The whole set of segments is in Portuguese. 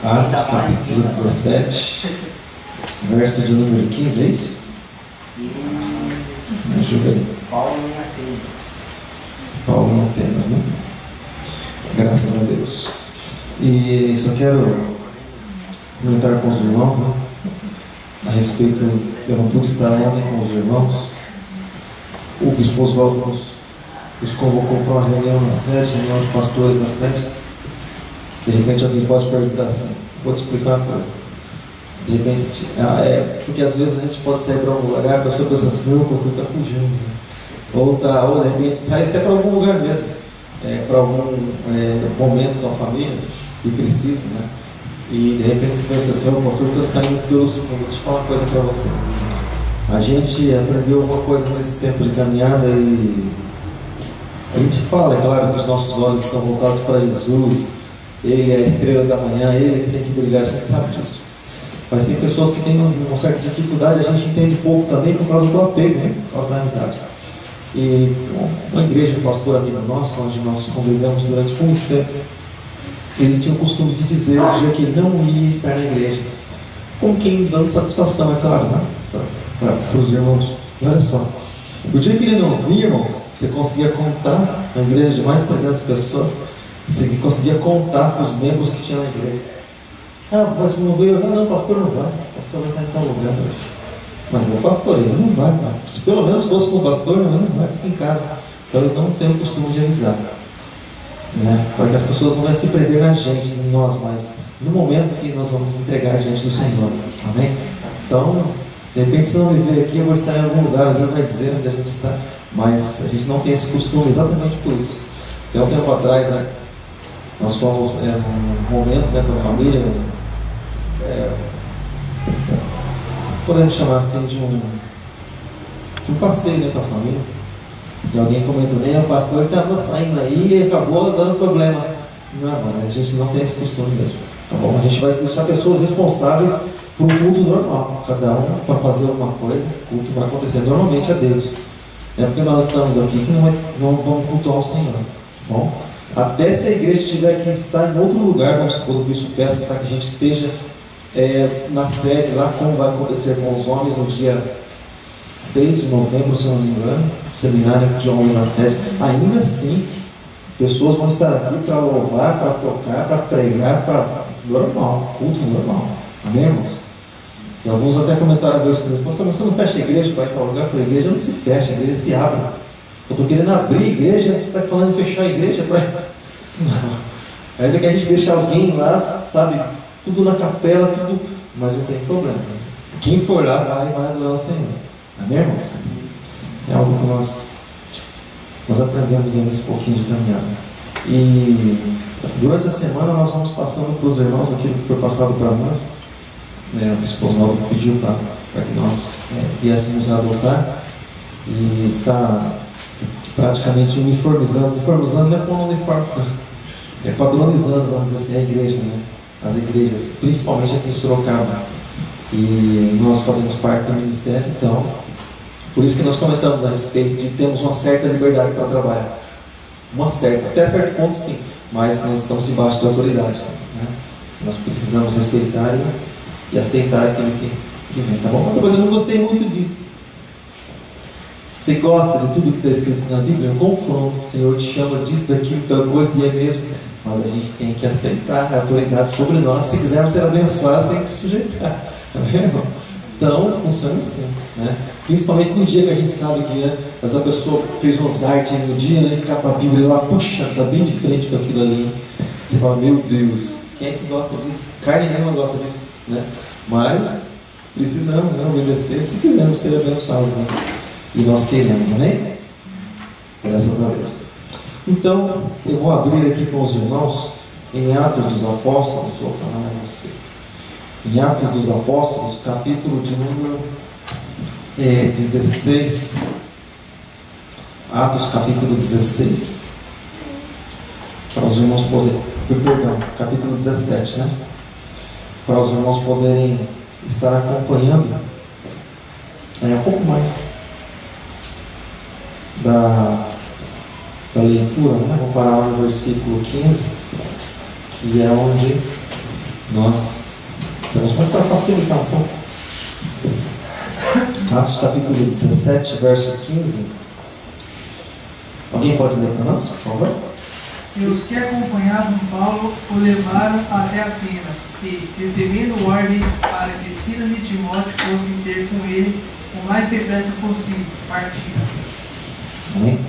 Atos capítulo 17, verso de número 15, é isso? Me ajuda aí. Paulo em Atenas, né? Graças a Deus. E só quero comentar com os irmãos, né? A respeito, eu não pude estar ontem com os irmãos. O bispo Oswaldo nos convocou para uma reunião na sede, reunião de pastores na sede. De repente alguém pode perguntar assim, vou te explicar uma coisa. De repente, porque às vezes a gente pode sair para algum lugar, a pessoa pensa assim, o pastor está fugindo, né? Ou de repente sai até para algum lugar mesmo, para algum momento com a família, e precisa, né? E de repente você pensa assim, o pastor está saindo pelos fundos. Deixa eu falar uma coisa para você. A gente aprendeu alguma coisa nesse tempo de caminhada e a gente fala, é claro, que os nossos olhos estão voltados para Jesus. Ele é a estrela da manhã, ele que tem que brilhar, a gente sabe disso. Mas tem pessoas que têm uma certa dificuldade, a gente entende pouco também por causa do apego, né? Por causa da amizade. E uma igreja, um pastor amigo nosso, onde nós congregamos durante muito tempo, ele tinha o costume de dizer o dia que ele não ia estar na igreja. Como quem dando satisfação, é claro, né? Para os irmãos. E olha só, o dia que ele não vinha, irmãos, você conseguia contar na igreja de mais de 300 pessoas. Você conseguia contar os membros que tinha na igreja. Mas não veio? Não, o pastor não vai. O pastor vai estar em tal lugar hoje. Mas o pastor, ele não vai. Não. Se pelo menos fosse com o pastor, ele não vai, ficar em casa. Então eu não tenho o costume de avisar. Né? Para que as pessoas não vão se prender na gente, em nós, mas no momento que nós vamos entregar a gente do Senhor. Amém? Então, de repente, se não viver aqui, eu vou estar em algum lugar, alguém vai dizer onde a gente está. Mas a gente não tem esse costume exatamente por isso. Tem um tempo atrás, né? Nós fomos num momento, né, com a família, podemos chamar assim de um passeio, né, com a família. E alguém comentou, o pastor estava saindo aí e acabou dando problema. Não, mas a gente não tem esse costume mesmo. Tá bom? A gente vai deixar pessoas responsáveis por um culto normal. Cada um para fazer alguma coisa, o culto vai acontecer normalmente a Deus. É porque nós estamos aqui que não vamos cultuar o Senhor. Tá bom? Até se a igreja tiver que estar em outro lugar, vamos supor, o bispo peça para que a gente esteja na sede lá, como vai acontecer com os homens no dia 6 de novembro, se não me engano, o seminário de homens na sede. Ainda assim, pessoas vão estar aqui para louvar, para tocar, para pregar, para normal, culto normal. Amém, irmãos? E alguns até comentaram a vez comigo, pastor, mas você não fecha a igreja para ir para o lugar? Eu falei, a igreja não se fecha, a igreja se abre. Eu estou querendo abrir a igreja, você está falando de fechar a igreja para... Não. Ainda que a gente deixe alguém lá, sabe, tudo na capela, tudo, mas não tem problema. Quem for lá vai adorar o Senhor. Amém, irmãos? É algo que nós aprendemos nesse pouquinho de caminhada. E durante a semana nós vamos passando para os irmãos aquilo que foi passado para nós. O bispo Oswaldo pediu para que nós viéssemos adotar e está praticamente uniformizando não é com um uniforme, é padronizando, vamos dizer assim, a igreja, né? As igrejas, principalmente aqui em Sorocaba, e nós fazemos parte do ministério, então, por isso que nós comentamos a respeito de termos uma certa liberdade para trabalhar, até certo ponto sim, mas nós estamos debaixo da autoridade, né? Nós precisamos respeitar e aceitar aquilo que vem, tá bom? Mas eu não gostei muito disso. Você gosta de tudo que está escrito na Bíblia? Um confronto. O Senhor te chama disso, daquilo, tal coisa, e é mesmo. Mas a gente tem que aceitar a autoridade sobre nós. Se quisermos ser abençoados, tem que se sujeitar. Tá vendo? Então, funciona assim, né? Principalmente no dia que a gente sabe que essa pessoa fez umas artes no dia, né? Cata a Bíblia lá, puxa, está bem diferente com aquilo ali. Você fala, meu Deus, quem é que gosta disso? Carne nenhuma gosta disso, né? Mas precisamos, né, obedecer se quisermos ser abençoados, né? E nós queremos, amém? Graças a Deus. Então, eu vou abrir aqui com os irmãos em Atos dos Apóstolos. Em Atos dos Apóstolos, capítulo de número 16. Atos, capítulo 16. Para os irmãos poderem. Perdão, capítulo 17, né? Para os irmãos poderem estar acompanhando um pouco mais da leitura, né? Vou parar lá no versículo 15, que é onde nós estamos, mas para facilitar um pouco. Atos capítulo 17, verso 15. Alguém pode ler para nós, por favor? E os que acompanhavam Paulo o levaram até Atenas, e, recebendo ordem para que Silas e Timóteo fossem ter com ele o mais depressa possível, partiram. Amém?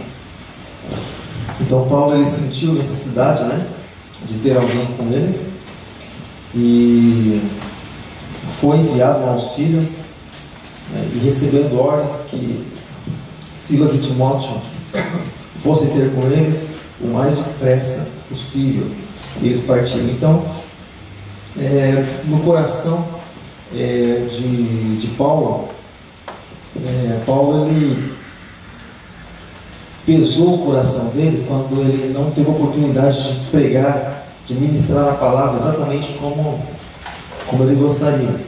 Então Paulo ele sentiu necessidade, né, de ter alguém com ele, e foi enviado um auxílio, né, e recebendo ordens que Silas e Timóteo fossem ter com eles o mais depressa possível. E eles partiram. Então, no coração de Paulo, Paulo ele pesou o coração dele quando ele não teve a oportunidade de pregar, de ministrar a palavra exatamente como ele gostaria.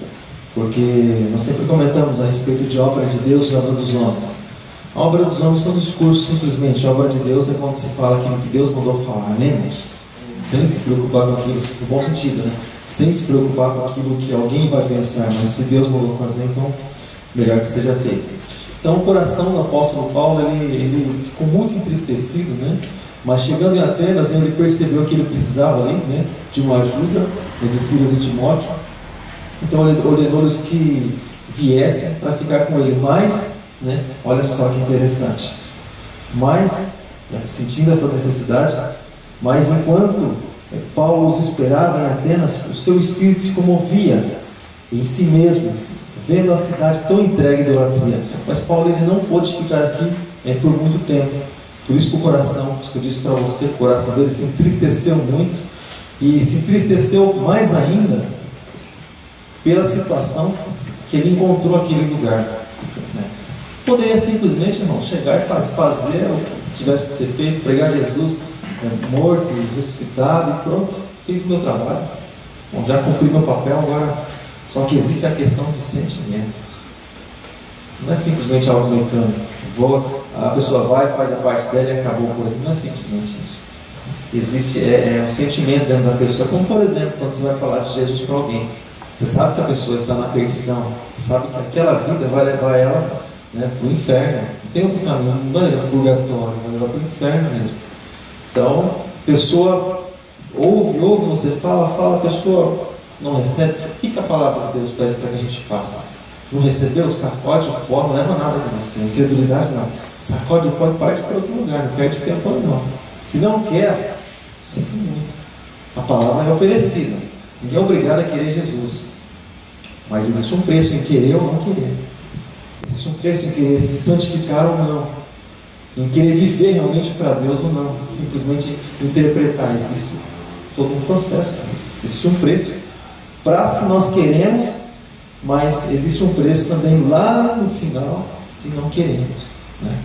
Porque nós sempre comentamos a respeito de obra de Deus e obra dos homens. A obra dos homens é um discurso, simplesmente. A obra de Deus é quando se fala aquilo que Deus mandou falar, amém, irmãos? Sem se preocupar com aquilo, no bom sentido, né? Sem se preocupar com aquilo que alguém vai pensar, mas se Deus mandou fazer, então melhor que seja feito. Então o coração do apóstolo Paulo, ele ficou muito entristecido, né? Mas chegando em Atenas, ele percebeu que ele precisava ali, né, de uma ajuda, né, de Silas e Timóteo. Então ele ordenou-lhes que viessem para ficar com ele, mas, né, olha só que interessante, mas, sentindo essa necessidade, mas enquanto Paulo os esperava em Atenas, o seu espírito se comovia em si mesmo, vendo a cidade tão entregue à idolatria. Mas Paulo ele não pôde ficar aqui por muito tempo. Por isso que o coração, isso que eu disse para você, o coração dele se entristeceu muito, e se entristeceu mais ainda pela situação que ele encontrou aquele lugar, né? Poderia simplesmente, irmão, chegar e fazer o que tivesse que ser feito, pregar Jesus morto e ressuscitado, e pronto, fiz o meu trabalho. Bom, já cumpri meu papel, agora. Só que existe a questão do sentimento. Não é simplesmente algo mecânico. A pessoa vai, faz a parte dela e acabou por aí. Não é simplesmente isso. Existe um sentimento dentro da pessoa, como por exemplo, quando você vai falar de Jesus para alguém. Você sabe que a pessoa está na perdição, você sabe que aquela vida vai levar ela, né, para o inferno. Não tem outro caminho, não vai levar para o purgatório, vai levar para o inferno mesmo. Então, a pessoa ouve, você fala, a pessoa não recebe. O que a palavra de Deus pede para que a gente faça? Não recebeu? Sacode o pó, não leva nada de você. Incredulidade não. Sacode o pó e parte para outro lugar, não perde tempo não. Se não quer, sinto muito. A palavra é oferecida. Ninguém é obrigado a querer Jesus. Mas existe um preço em querer ou não querer. Existe um preço em querer se santificar ou não. Em querer viver realmente para Deus ou não. Simplesmente interpretar. Existe todo um processo. Existe um preço. Para se nós queremos, mas existe um preço também lá no final, se não queremos, né?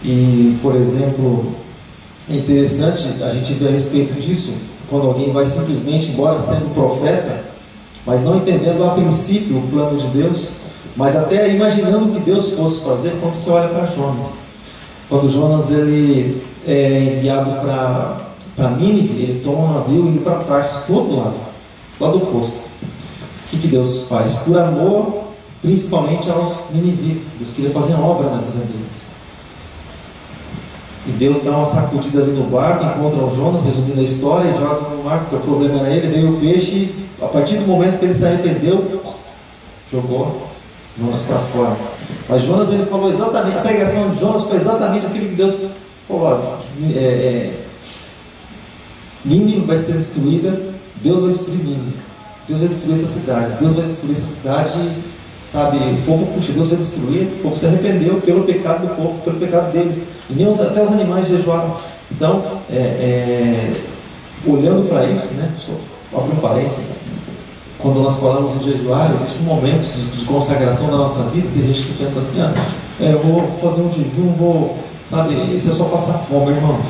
E, por exemplo, é interessante a gente ver a respeito disso, quando alguém vai simplesmente embora sendo profeta, mas não entendendo a princípio o plano de Deus, mas até imaginando o que Deus fosse fazer. Quando você olha para Jonas, quando Jonas ele é enviado para Nínive, ele toma um navio indo para Tarsis, para o outro lado, lá do posto. O que Deus faz? Por amor, principalmente aos ninivitas. Deus queria fazer uma obra na vida deles. E Deus dá uma sacudida ali no barco, encontra o Jonas, resumindo a história, e joga no mar, porque o problema era ele, veio o peixe, e a partir do momento que ele se arrependeu, jogou Jonas para fora. Mas Jonas, ele falou exatamente, a pregação de Jonas foi exatamente aquilo que Deus falou. Nínive vai ser destruída, Deus vai destruir Nínive. Deus vai destruir essa cidade. Deus vai destruir essa cidade, sabe? O povo, puxa, Deus vai destruir. O povo se arrependeu pelo pecado do povo, pelo pecado deles. E nem até os animais jejuaram. Então, olhando para isso, né? Só abrir um parênteses. Quando nós falamos em jejuar, existem momentos de consagração da nossa vida. Tem gente que pensa assim: eu vou fazer um jejum, sabe? Isso é só passar fome, irmãos.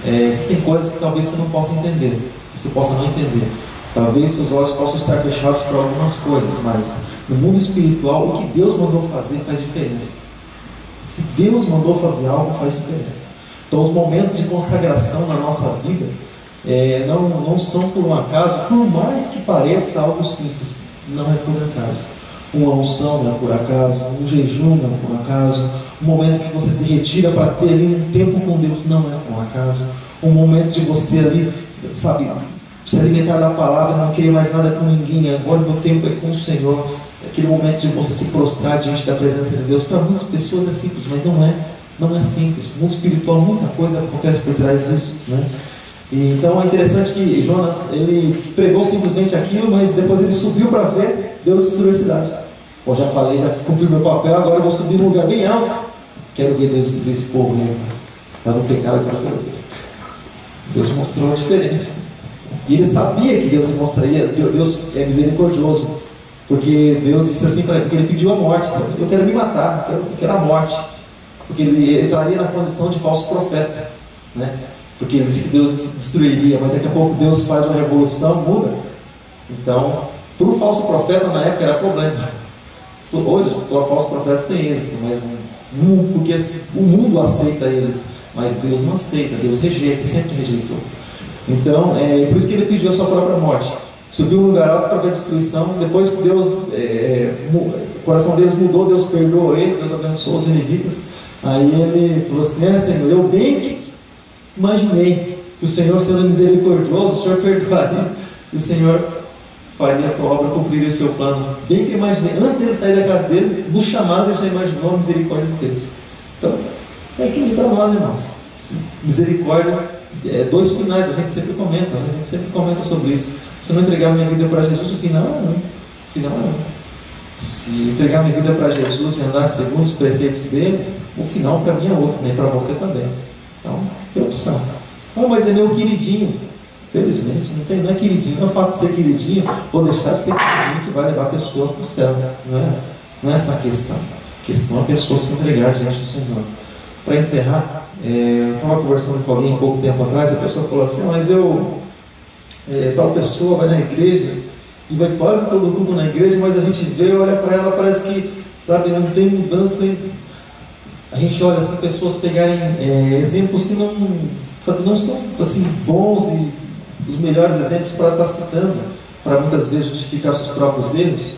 Existem coisas que talvez você não possa entender, você possa não entender. Talvez seus olhos possam estar fechados para algumas coisas, mas no mundo espiritual, o que Deus mandou fazer faz diferença. Se Deus mandou fazer algo, faz diferença. Então os momentos de consagração na nossa vida não são por um acaso, por mais que pareça algo simples, não é por acaso. Uma unção não é por acaso, um jejum não é por acaso, um momento que você se retira para ter ali um tempo com Deus não é por acaso, um momento de você ali, sabe, se alimentar da palavra, não querer mais nada com ninguém, agora o meu tempo é com o Senhor, aquele momento de você se prostrar diante da presença de Deus. Para muitas pessoas é simples, mas não é simples. No mundo espiritual muita coisa acontece por trás disso, né? E então é interessante que Jonas, ele pregou simplesmente aquilo, mas depois ele subiu para ver, Deus destruiu a cidade. Pô, já falei, já cumpri meu papel, agora eu vou subir num lugar bem alto. Quero ver Deus destruir esse povo, né? Está no pecado, agora eu quero ver. Deus mostrou a diferença. E ele sabia que Deus mostraria, Deus é misericordioso, porque Deus disse assim para ele, porque ele pediu a morte. Eu quero me matar, eu quero a morte, porque ele entraria na condição de falso profeta, né? Porque ele disse que Deus destruiria, mas daqui a pouco Deus faz uma revolução, muda. Então, para o falso profeta na época era problema. Hoje os falsos profetas têm êxito, mas porque o mundo aceita eles, mas Deus não aceita, Deus rejeita, sempre rejeitou. Então, por isso que ele pediu a sua própria morte. Subiu um lugar alto para ver a destruição. Depois que Deus, o coração deles mudou, Deus perdoou ele, Deus abençoou os ninivitas. Aí ele falou assim: Senhor, eu bem que imaginei que o Senhor, sendo misericordioso, o Senhor perdoaria e o Senhor faria a tua obra, cumpriria o seu plano. Bem que imaginei, antes dele sair da casa dele, no chamado ele já imaginou a misericórdia de Deus. Então, é aquilo para nós, irmãos. Misericórdia, dois finais, a gente sempre comenta, né? A gente sempre comenta sobre isso. Se eu não entregar minha vida para Jesus, o final é um. Se entregar minha vida para Jesus e andar segundo os preceitos dele, o final para mim é outro, nem para você também. Então, é opção. Mas é meu queridinho. Felizmente, não é queridinho. Não é o fato de ser queridinho ou deixar de ser queridinho que vai levar a pessoa para o céu. Não é essa a questão. A questão é a pessoa se entregar diante do Senhor. Para encerrar, eu estava conversando com alguém pouco tempo atrás, a pessoa falou assim: mas tal pessoa vai na igreja e vai quase todo culto na igreja, mas a gente vê, olha para ela, parece que, sabe, não tem mudança. A gente olha essas pessoas pegarem exemplos que não são assim bons e os melhores exemplos para estar citando, para muitas vezes justificar seus próprios erros,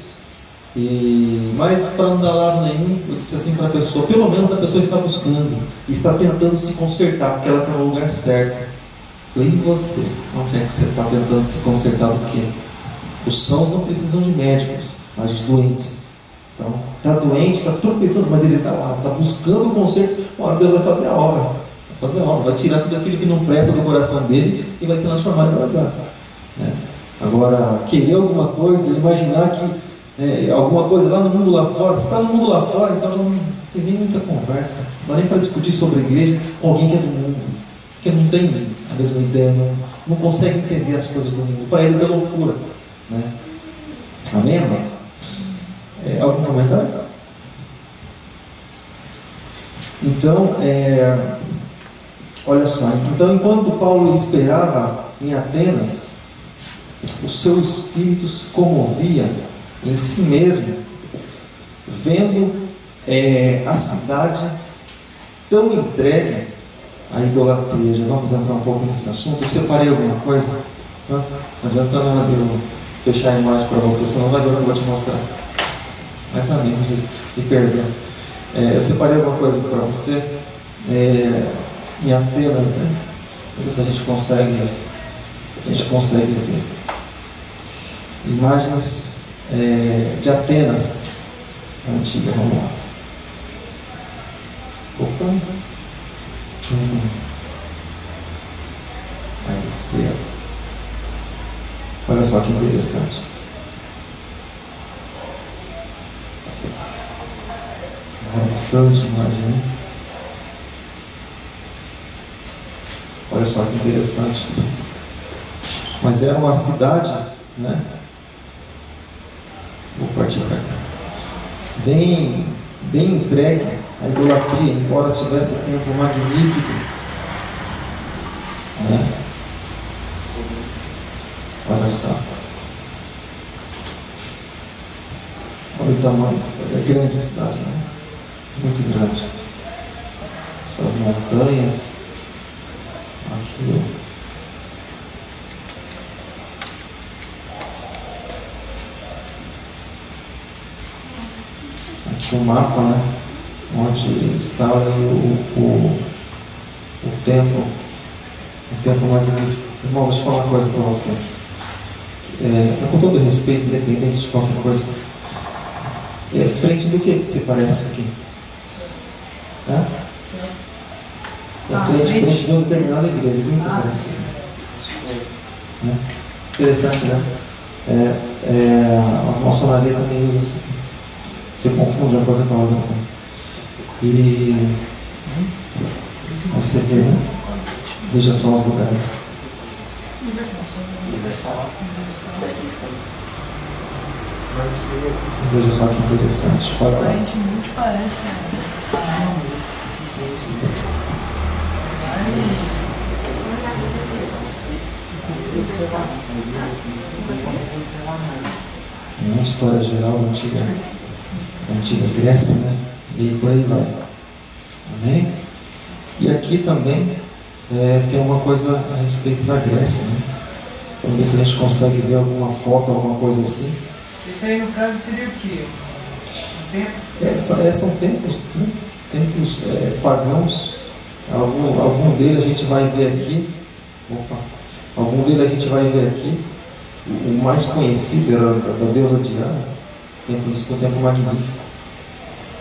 mas para não dar lado nenhum. Eu disse assim para a pessoa: pelo menos a pessoa está buscando, está tentando se consertar, porque ela está no lugar certo. Eu falei: e você? Onde é que você está tentando se consertar do quê? Os sãos não precisam de médicos, mas os doentes. Então, está doente, está tropeçando, mas ele está lá, está buscando o conserto. Deus vai fazer a obra. Vai tirar tudo aquilo que não presta do coração dele e vai transformar em usar, né? Agora, querer alguma coisa, imaginar que alguma coisa lá no mundo lá fora, se está no mundo lá fora, então já não tem nem muita conversa, não dá nem para discutir sobre a igreja com alguém que é do mundo, que não tem a mesma ideia, não consegue entender as coisas do mundo. Para eles é loucura, né? Amém, amado? Algum comentário? Então, olha só, então enquanto Paulo esperava em Atenas, o seu espírito se comovia em si mesmo, vendo a cidade tão entregue à idolatria. Já vamos entrar um pouco nesse assunto. Eu separei alguma coisa, não adianta nada eu fechar a imagem para você, senão vai ver o que eu vou te mostrar. Mas amigo, me perdoa. Eu separei alguma coisa para você. Em Atenas, né? Vamos ver se a gente consegue ver imagens de Atenas antiga. Vamos lá. Opa. Aí, obrigado. Olha só que interessante. Bastante imagem, né? Olha só que interessante. Mas era uma cidade, né? Vou partir para cá. Bem entregue à idolatria, embora tivesse tempo magnífico, né? Olha só. Olha o tamanho da cidade. É grande a cidade, né? Muito grande. Suas montanhas. aqui, aqui o mapa, né? Onde está ali o templo magnífico. Irmão, deixa eu falar uma coisa para você. Com todo respeito, independente de qualquer coisa, frente do que se parece aqui? Frente de uma determinada igreja, do que parece? Interessante, né? A maçonaria também usa assim. Você confunde uma coisa com a outra. E aí você vê, né? Veja só os lugares. Veja só que interessante. Aparentemente parece. Uma história geral da antiga Grécia, né? E por aí vai. Amém? E aqui também tem uma coisa a respeito da Grécia, né? Vamos ver se a gente consegue ver alguma foto, alguma coisa assim. Esse aí, no caso, seria o quê? Um templo? São templos, né? Templos pagãos. Algum deles a gente vai ver aqui. Algum deles a gente vai ver aqui. O mais conhecido era da deusa Diana. Um templo magnífico.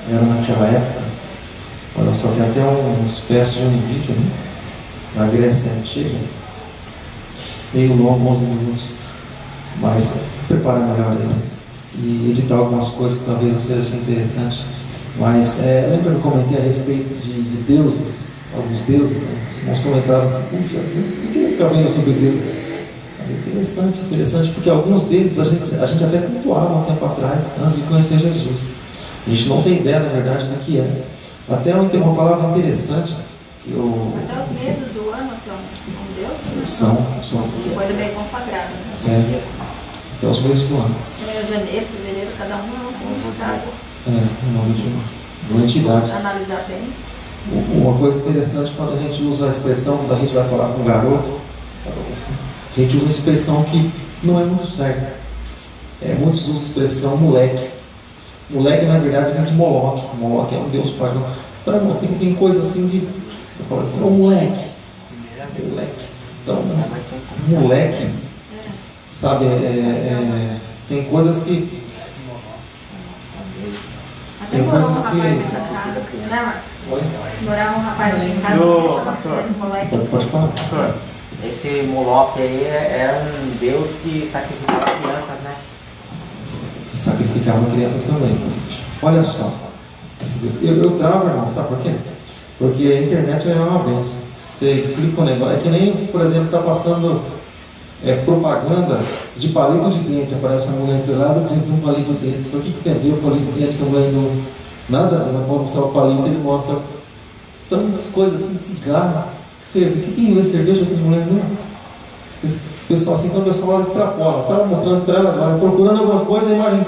Era naquela época. Olha só, tem até uma espécie de um vídeo, né? Da Grécia Antiga. Meio longo, 11 minutos. Mas preparar melhor ele. E editar algumas coisas que talvez não sejam interessantes. Mas lembra que eu comentei a respeito de deuses, alguns deuses, né? Os irmãos comentaram assim, puxa, eu não queria ficar vendo sobre deuses. Mas é interessante, porque alguns deles a gente até cultuava um tempo atrás, antes de conhecer Jesus. A gente não tem ideia, na verdade, do que é. Até tem uma palavra interessante que eu... Até os meses do ano são um Deus? São. Coisa bem consagrada, né? Até os meses do ano. Janeiro, fevereiro, cada um é um significado. O nome de uma entidade. Analisar bem. Uma coisa interessante, quando a gente usa a expressão, quando a gente vai falar com um garoto, a gente usa uma expressão que não é muito certa. Muitos usam a expressão moleque. Moleque, na verdade, vem de Moloque. Moloque é um deus pagão. Então, tem coisa assim de... Você fala assim, moleque. Então, moleque, sabe, tem coisas que... Até morava um rapaz nessa casa, né, Marcos? Morava um rapaz nessa casa, pastor. Pode falar. Pastor, esse Moloque aí é um deus que sacrificava crianças, né? Sacrificava crianças também. Olha só, esse Deus. Eu travo, irmão, sabe por quê? Porque a internet é uma benção. Você clica no negócio, é que nem, por exemplo, está passando propaganda de palito de dente. Aparece uma mulher pelada dizendo de um palito de dente. Por que tem a ver o palito de dente que a mulher não... Nada, ela pode mostrar o palito, ele mostra tantas coisas assim, cigarro, cerveja. O que tem a ver cerveja com mulher? Não. O pessoal assim, então o pessoal extrapola. Estava mostrando para ela agora, procurando alguma coisa, a imagem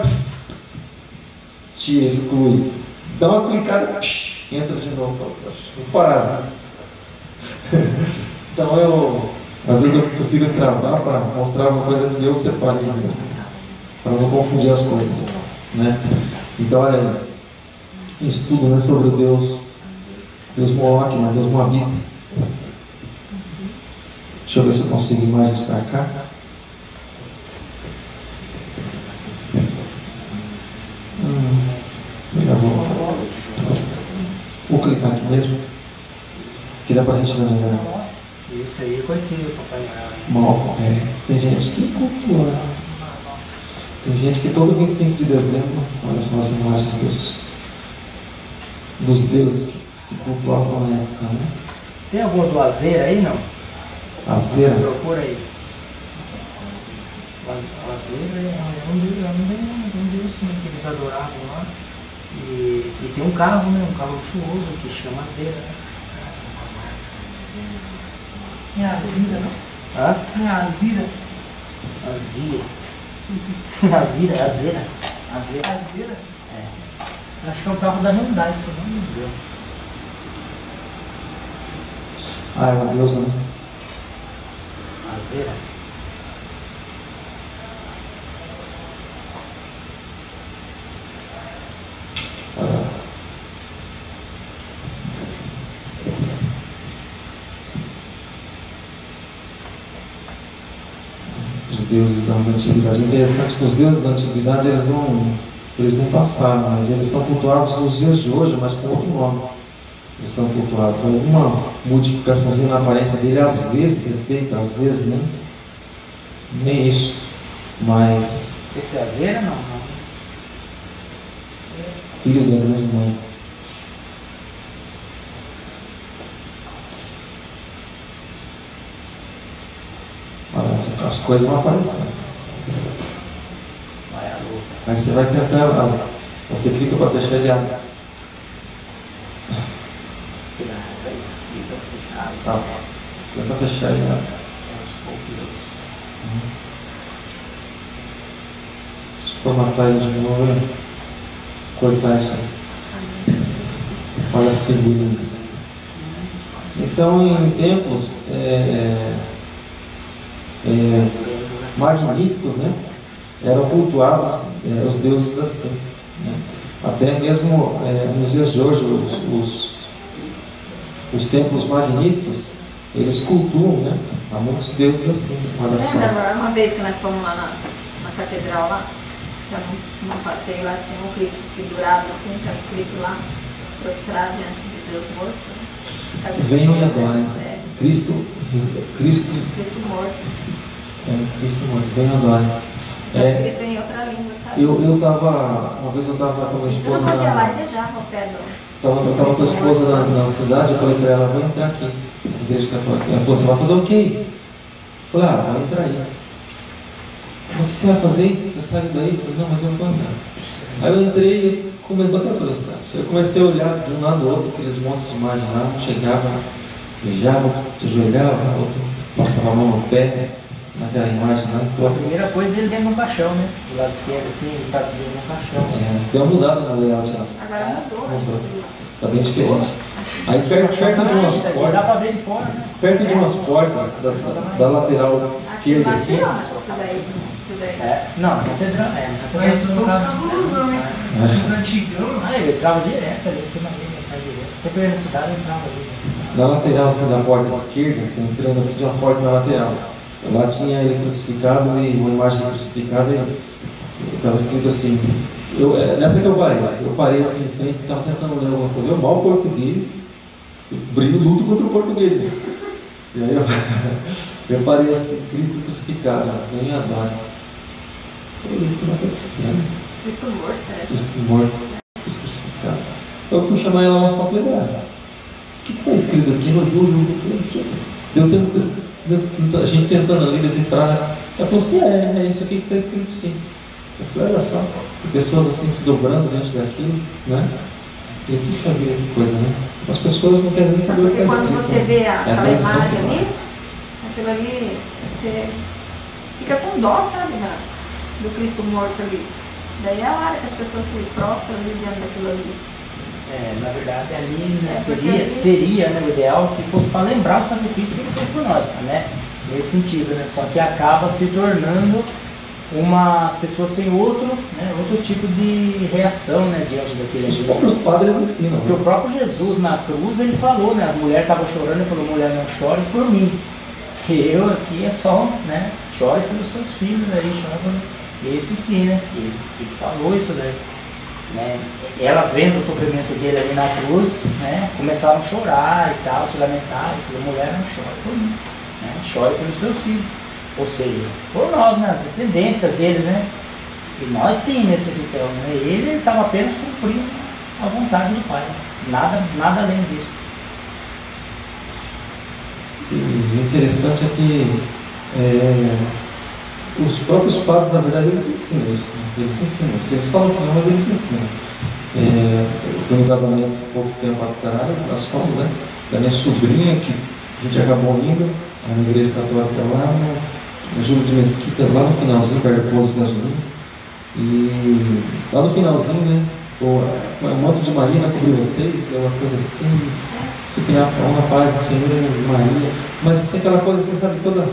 tira, exclui. Dá uma clicada, entra de novo. O parasita. Então às vezes eu prefiro travar para mostrar alguma coisa que eu separei mesmo, para não confundir as coisas, né? Então olha aí, estudo, né, sobre o Deus Moloque, né, Deus Moabita. Deixa eu ver se eu consigo imagens para cá. Vou clicar aqui mesmo, que dá para a gente ver melhor. Isso aí é conhecido, Papai Noel. Tem gente que cultua. Tem gente que todo 25 de dezembro, olha só as imagens dos deuses que se cultuavam na época, né? Tem algum do Azeira aí, não? Azeira? Procura aí. O Azeira é um deus que eles adoravam lá. E tem um carro, né? Um carro luxuoso que chama Azeira, né? É Azira, não? Hã? É Azira. Azeira. Azira? Acho que é um carro da Hyundai, se eu não me engano. É uma deusa, né? Azera. Os deuses da antiguidade. Interessante que os deuses da antiguidade eles não passaram, mas eles são cultuados nos dias de hoje, mas com outro nome. Eles são cultuados. Alguma modificaçãozinha na aparência dele, às vezes é feita, às vezes nem isso. Mas. Esse é Azera não? Filhos da grande mãe. Olha, as coisas vão aparecendo. Aí você vai tentar, você clica para fechar ele abre. Tá. Tenta fechar ele abre. Deixa eu formatar ele de novo. Cortar isso aí. Olha as figurinhas. Então, em templos magníficos, né? Eram cultuados os deuses assim, né? Até mesmo nos dias de hoje os templos magníficos eles cultuam, né? Há muitos deuses assim. Olha só. Lembra uma vez que nós fomos lá na catedral lá, já num passeio lá, tinha um Cristo pendurado assim, estava escrito lá, prostrado diante de Deus morto, né? Venham e adorem. Cristo morto. Cristo morto, venham e adorem. Escrito em outra língua, sabe? Uma vez eu estava com a minha esposa Eu estava com a esposa na cidade, eu falei para ela, vou entrar aqui, na igreja católica. Ela falou, você vai fazer o quê? Eu falei, vou entrar aí. O que você vai fazer? Você sai daí? Eu falei, não, mas eu vou entrar. Aí eu entrei e comecei a bater curiosidade. Eu comecei a olhar de um lado ao outro, aqueles montes de imagem lá, chegava, beijava, outro ajoelhava, outro passava a mão no pé, naquela imagem lá. Então, a primeira coisa ele dentro de um caixão, né? Do lado esquerdo assim, ele está dentro de um caixão. Deu uma mudada no layout lá. Agora mudou. Está bem diferente. Aí perto de umas portas. Dá para ver de fora, né? Perto de umas portas da lateral esquerda assim. Não, a catedral Mas eu tô cabuloso, hein? Os antigão. Eu entrava direto ali, tinha uma linha, entrava direto. Sempre na cidade eu entrava ali. Na lateral assim, da porta esquerda, assim, entrando assim de uma porta na lateral. Lá tinha ele crucificado e uma imagem crucificada e estava escrito assim. Nessa que eu parei assim em frente, estava tentando ler alguma coisa. Eu mal português, brindo luto contra o português. Né? E aí eu parei assim, Cristo crucificado, nem adoro. É isso, não é estranho. Cristo morto, parece. Cristo morto, Cristo crucificado. Eu fui chamar ela lá para falei, o que está escrito aqui? A gente tentando ali decifrar. Ela falou assim, é isso aqui que está escrito sim. Eu falei, olha só, pessoas assim se dobrando diante daquilo, né? E puxa vida, que coisa, né? As pessoas não querem nem saber o que está escrito. Quando você vê aquela imagem ali, aquilo ali, você fica com dó, sabe, do Cristo morto ali. Daí é a hora que as pessoas se prostram ali diante daquilo ali. Na verdade, ali né, seria né, o ideal que fosse para lembrar o sacrifício que ele fez por nós, né? Nesse sentido, né? Só que acaba se tornando as pessoas têm outro tipo de reação, né, diante daquele. Os próprios padres ensinam. Porque o próprio Jesus na cruz, ele falou, né? As mulheres estavam chorando, ele falou, mulher, não chores por mim. Que eu aqui é só, né? Chore pelos seus filhos aí, chore por esse sim, né? Ele falou isso daí. Né? Elas vendo o sofrimento dele ali na cruz, né? Começaram a chorar e tal, se lamentar, e falou, mulher, não chore por mim, né? Chore pelos seus filhos. Ou seja, por nós, né? A descendência dele, né? E nós sim necessitamos, né? Ele estava apenas cumprindo a vontade do Pai, nada além disso. E o interessante é que os próprios padres, na verdade, eles ensinam isso. Né? Eles falam que não, mas eles ensinam. Eu fui no casamento pouco tempo atrás, nós fomos, né? Da minha sobrinha, que a gente acabou indo na igreja católica lá no Júlio de Mesquita, lá no finalzinho, perto do posto de gasolina. E lá no finalzinho, né? O manto de Maria vai cobrir vocês, é uma coisa assim. Fiquem na paz do Senhor e Maria. Mas assim, aquela coisa assim, sabe, toda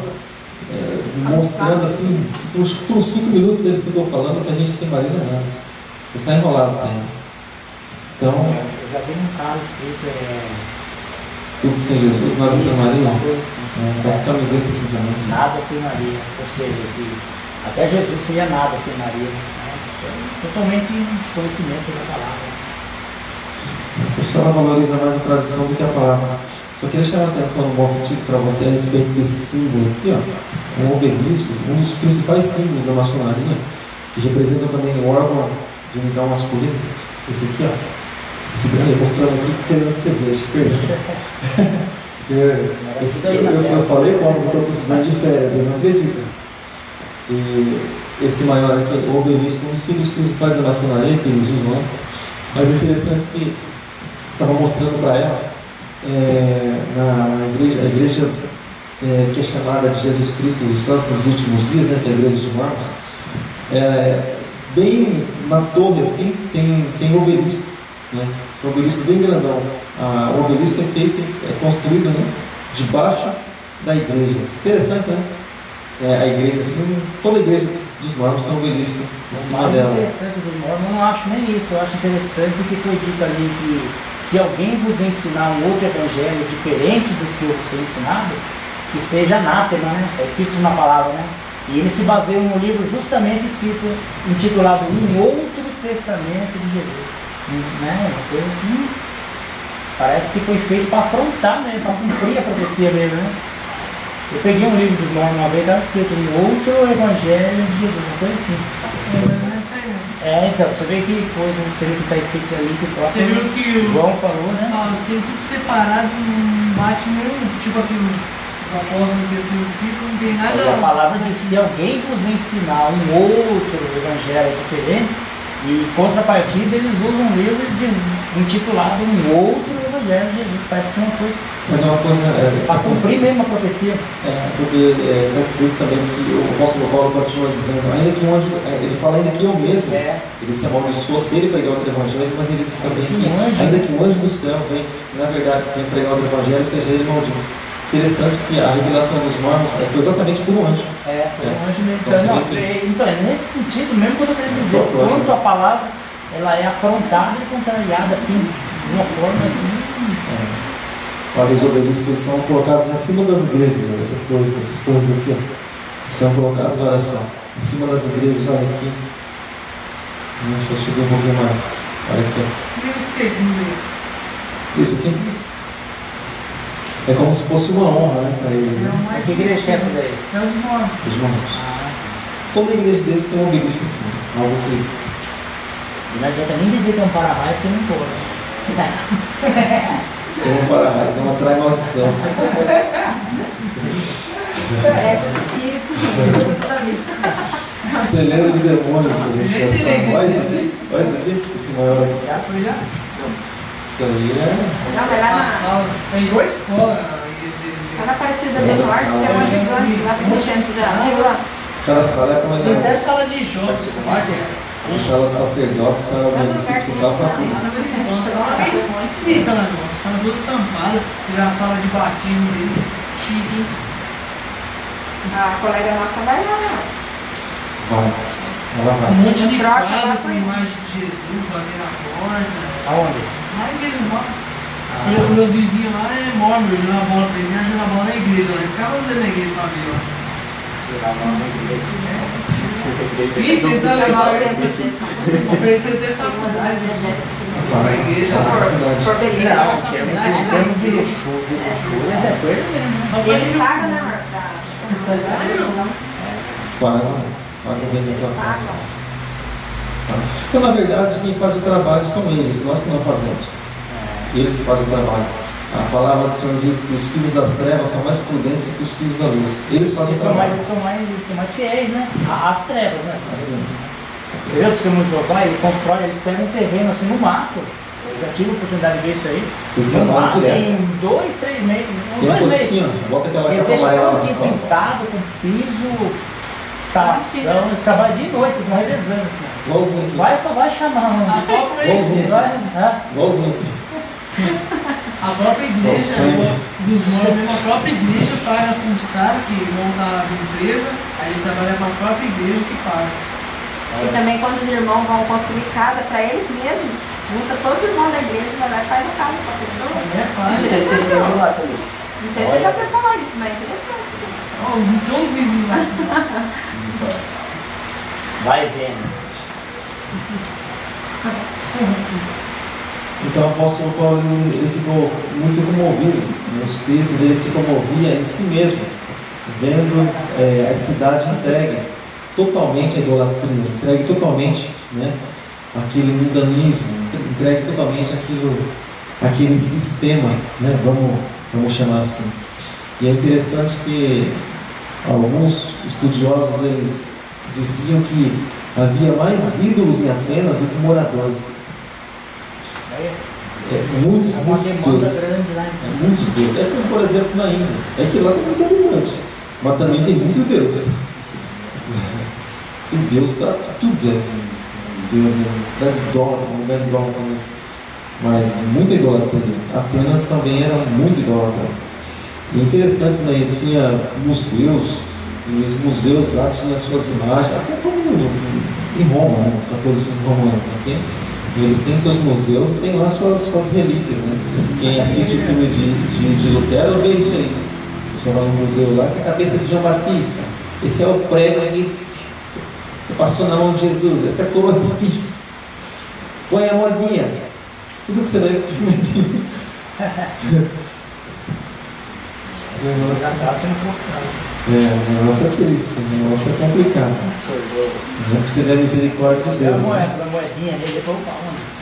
mostrando assim, por uns 5 minutos ele ficou falando que a gente sem marido é nada. Ele está enrolado sempre. Então, Eu já vi um carro escrito tudo sem Jesus, nada sem Maria. uma coisa assim. Das camisetas assim também. Nada sem Maria. Ou seja, que até Jesus seria nada sem Maria. Né? Isso é totalmente um desconhecimento da palavra. A pessoa valoriza mais a tradição do que a palavra. Só queria chamar a atenção no bom sentido para você a respeito desse símbolo aqui, ó. Um obelisco, um dos principais símbolos da maçonaria, que representa também o órgão de unidade masculina. Esse aqui, ó. Esse grande, mostrando aqui, querendo que você veja. Eu falei, Paulo, que estou precisando de férias, ele não acredita. E esse maior aqui, o obelisco, um dos símbolos principais da maçonaria que eles usam. Mas é interessante que estava mostrando para ela, na igreja, a igreja que é chamada de Jesus Cristo dos Santos dos Últimos Dias, né, que é a igreja de Marcos, bem na torre assim, tem um obelisco, né, um obelisco bem grandão. O obelisco é construído, né, debaixo da igreja. Interessante, né? A igreja, assim, toda a igreja dos mormons tem um obelisco em cima dela. O mais interessante dos mormons, eu não acho nem isso. Eu acho interessante que foi dito ali que se alguém vos ensinar um outro evangelho diferente dos que eu vos tenho ensinado, que seja anátema, né? É escrito isso na palavra, né? E ele se baseia num livro justamente escrito, intitulado Um Outro Testamento de Jesus. Né? Uma coisa assim, parece que foi feito para afrontar, né? Para cumprir a profecia mesmo, né? Eu peguei um livro dos mormons uma vez, estava escrito Um Outro Evangelho de Jesus, uma coisa assim. Então, você vê que coisa, você vê que está escrito ali, que o próprio que João falou, né? Tem tudo separado, não bate nenhum, tipo assim, os apóstolos no terceiro ciclo, não tem nada. A palavra diz: se alguém vos ensinar um outro evangelho diferente, e contrapartida eles usam um livro intitulado Um Outro Evangelho de Jesus. Parece que é uma coisa. Mas é uma coisa. Para cumprir mesmo a profecia. Porque está escrito também que o apóstolo Paulo continua dizendo, ainda que um anjo, ele fala ainda que eu mesmo, ele se amaldiçoou se ele pregar outro evangelho, mas ele diz também que ainda que o anjo do céu vem, na verdade, vem pregar outro evangelho, seja ele maldito. Interessante que a revelação dos mormons foi exatamente por um anjo. Foi um anjo mesmo. Então, é nesse sentido mesmo que eu quero dizer, quanto a palavra ela é afrontada e contrariada assim, de uma forma assim. Olha, os obeliscos são colocados em cima das igrejas, essas torres aqui, ó, são colocados, olha só, em cima das igrejas, olha aqui. Deixa eu subir um pouquinho mais. Olha aqui, ó. E o segundo aí? Esse aqui? É como se fosse uma honra, né, para eles. Né? Que igreja que é essa daí? É os mormons. Os mormons. Toda a igreja deles tem um obelisco em cima. Algo que. E não adianta nem dizer que é um para-raio, porque não pode. Isso não é um para-raio, isso é uma traimaldição. Dos espíritos da vida. Celeiro de demônios, a gente já sabe. Olha isso aqui, olha isso aqui, esse maior aqui. Já foi, já? Isso aí Não, vai lá Na na sala. É igual a escola. Cada Aparecida do Norte tem uma gigante lá que deixa antes lá. Cada sala é como Tem até sala de jogos, pode? sala de sacerdotes, sala dos discípulos, sala para tudo. Uma sala meio esquisita, né, irmão? Sala toda tampada. Você vê a sala de batismo dele. Chique, hein? A colega nossa vai lá. Vai, ela Um vai. monte de Troca, quadro vai com pra- imagem de Jesus batendo na porta. Aonde? Lá na igreja dos mormons. Meus vizinhos lá é mormon, eu jogava bola pra eles, eu jogava bola na igreja lá. Eu ficava andando na igreja pra ver lá. Será uma igreja? Ih, tentar levar, Por oferecer até faculdade, né? Pra igreja lá. Beleza. Em termos de luxúria, mas é coisa mesmo. Só pra Eles ir pagam, né, Paga o vender para casa. Então, na verdade, quem faz o trabalho são eles, nós que não fazemos. Eles que fazem o trabalho. A palavra do Senhor diz que os filhos das trevas são mais prudentes que os filhos da luz. Eles fazem o trabalho. Eles são mais fiéis, né? Às trevas, né? Assim. Eu, do Senhor Jeová, ele constrói, eles pegam um terreno assim no mato. Eu já tive a oportunidade de ver isso aí. Eles No trabalham mato, direto. em 2, 3 meses. Tem um 2 meses. postinho, bota aquela Ele capa deixa amarela todo nas tipo costas. pintado, com piso, instalação. Eles trabalham de noite, eles vão revezando. Igualzinho aqui. Vai chamar. A própria Igualzinho igreja, aqui. Igualzinho aqui. a A própria Só igreja sangue. dos mortos, mesmo a própria igreja paga para os caras que montam a empresa, aí eles trabalham para a própria igreja que paga. E também quando os irmãos vão construir casa para eles mesmos, junta todo irmão da igreja, vai lá e faz a casa para a pessoa. É fácil. Tem testemunho de lá também. Não sei se você já vai falar isso, mas é interessante, sim. Ó, tem uns vizinhos lá. Vai vendo. Então o apóstolo Paulo ele ficou muito comovido, o espírito dele se comovia em si mesmo, vendo a cidade entregue totalmente à idolatria, entregue totalmente, né, àquele mundanismo, entregue totalmente àquele sistema, né, vamos chamar assim. E é interessante que alguns estudiosos eles diziam que havia mais ídolos em Atenas do que moradores. Muitos demanda deuses. grande lá. Muitos deuses. É como, por exemplo, na Índia. É que lá tem muito habitante, mas também tem muito Deus. Tem Deus para tudo. Deus, né? Cidade idólatra, um lugar idólatra mesmo. Mas muita idolatria. Atenas também era muito idólatra. E é interessante, né? Tinha museus, e os museus lá tinham suas imagens, até como em Roma, né? O catolicismo romano. Né? Eles têm seus museus e tem lá suas relíquias, né? Quem assiste o filme de Lutero vê isso aí. Você vai no museu lá, essa é a cabeça de João Batista. Esse é o prego que passou na mão de Jesus. Essa é a coroa de espinho. Põe a modinha. Tudo que você vai permitir. Engraçado, você não fosse O negócio é triste, o negócio é complicado. Não precisa ver a misericórdia de Deus. a Né? moedinha ali, depois o pau.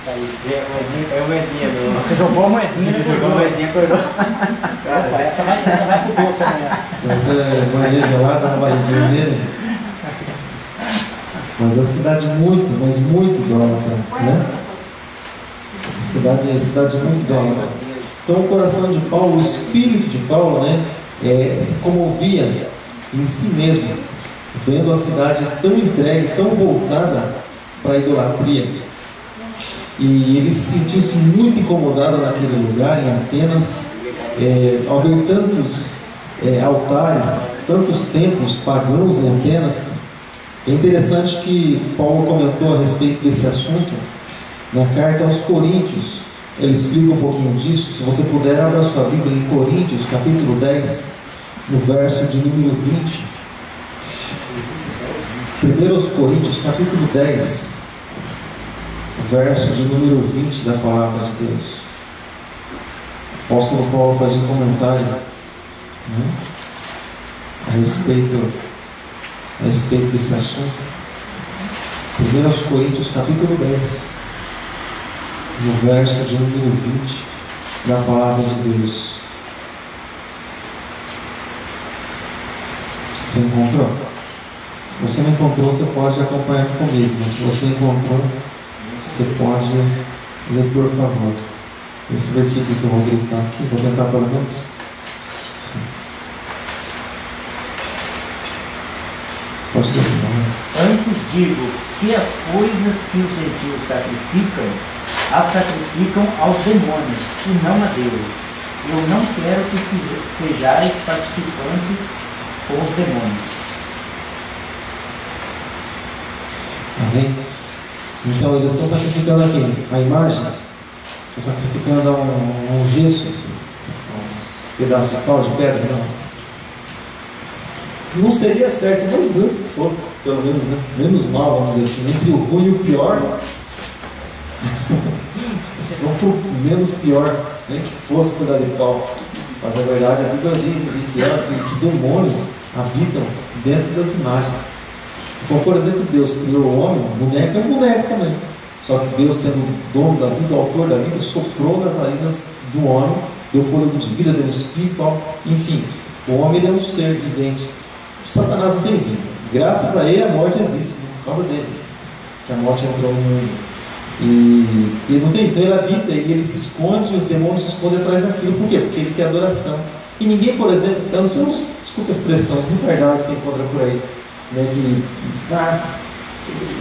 É a moedinha, meu. Você jogou a moedinha, Ele jogou a moedinha, acordou. Opa, essa vai pro doce amanhã. Essa moedinha gelada na barriguinha dele. Mas a cidade muito, mas muito idólatra, né? Cidade muito idólatra. Então o coração de Paulo, o espírito de Paulo, né, se comovia em si mesmo, vendo a cidade tão entregue, tão voltada para a idolatria. E ele sentiu-se muito incomodado naquele lugar, em Atenas, ao ver tantos altares, tantos templos pagãos em Atenas. É interessante que Paulo comentou a respeito desse assunto na carta aos Coríntios. Ele explica um pouquinho disso. Se você puder, abra sua Bíblia em Coríntios, capítulo 10, no verso de número 20. 1 Coríntios, capítulo 10, verso de número 20 da palavra de Deus. O apóstolo Paulo faz um comentário, né, a respeito desse assunto. 1 Coríntios, capítulo 10, no verso de número 20 da palavra de Deus. Você encontrou? Se você não encontrou, você pode acompanhar aqui comigo, mas se você encontrou, você pode ler, por favor, esse versículo que eu vou gritar aqui. Vou tentar pelo menos. Pode ler, por favor. Antes digo que as coisas que os gentios sacrificam, as sacrificam aos demônios e não a Deus. Eu não quero que sejais participantes com os demônios. Amém? Então eles estão sacrificando aqui a imagem, estão sacrificando um gesso, um pedaço de pau, de pedra, não seria certo, mas antes fosse, pelo menos, né? Menos mal, vamos dizer assim, entre o ruim e o pior, vamos para o menos pior, nem que fosse pedaço de pau. Mas a verdade, a Bíblia diz em Ezequiel que demônios habitam dentro das imagens. Então, por exemplo, Deus criou o homem, boneco é um boneco também. Só que Deus, sendo o dono da vida, o autor da vida, soprou nas narinas do homem, deu fôlego de vida, deu espírito, enfim. O homem ele é um ser vivente. O Satanás não tem vida. Graças a ele a morte existe, por causa dele. Que a morte entrou no mundo. E ele não tem, então ele habita, e ele se esconde, e os demônios se escondem atrás daquilo. Por quê? Porque ele quer adoração. E ninguém, por exemplo, eu não sei, desculpa a expressão, os retardados que você encontra por aí, né, que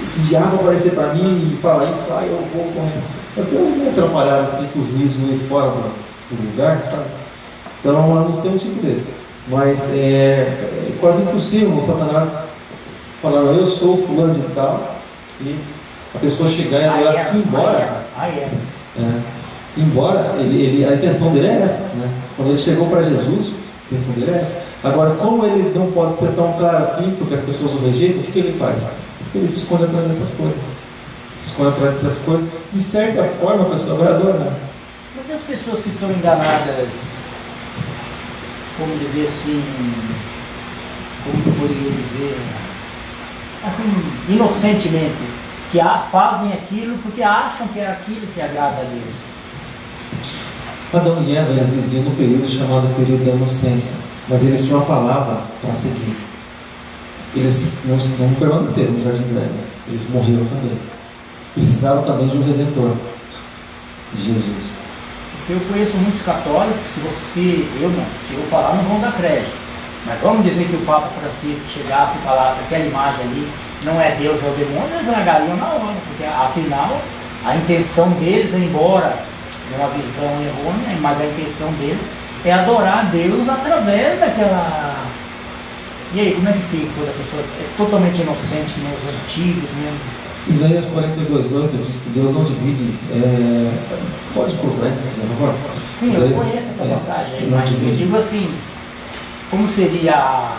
esse diabo aparecer para mim e falar isso, eu vou correr. Você não me atrapalhar assim com o juízo ir fora do lugar, sabe? Então, eu não sei um tipo desse. Mas é quase impossível o Satanás falar, eu sou fulano de tal, e a pessoa chegar e adorar, embora. Embora a intenção dele é essa, né? Quando ele chegou para Jesus, a intenção dele é essa. Agora, como ele não pode ser tão claro assim, porque as pessoas o rejeitam, o que ele faz? Ele se esconde atrás dessas coisas. Se esconde atrás dessas coisas. De certa forma, a pessoa vai adorar. Mas as pessoas que são enganadas, como dizer assim, como eu poderia dizer, assim, inocentemente, que fazem aquilo porque acham que é aquilo que agrada a Deus. Adão e Eva, eles viviam num período chamado período da inocência, mas eles tinham uma palavra para seguir. Eles não permaneceram no jardim do Éden, eles morreram também. Precisaram também de um Redentor, Jesus. Eu conheço muitos católicos, se eu falar, não vão dar crédito. Mas vamos dizer que o Papa Francisco chegasse e falasse que aquela imagem ali não é Deus, é o demônio, eles largariam na hora, porque afinal a intenção deles, embora de uma visão errônea, mas a intenção deles é adorar a Deus através daquela. E aí, como é que fica quando a pessoa é totalmente inocente, que nem os antigos mesmo? Isaías 42:8 diz que Deus não divide. Pode procurar, por favor. Sim, Isaías, eu conheço essa passagem aí, não mas divide. eu digo assim, como seria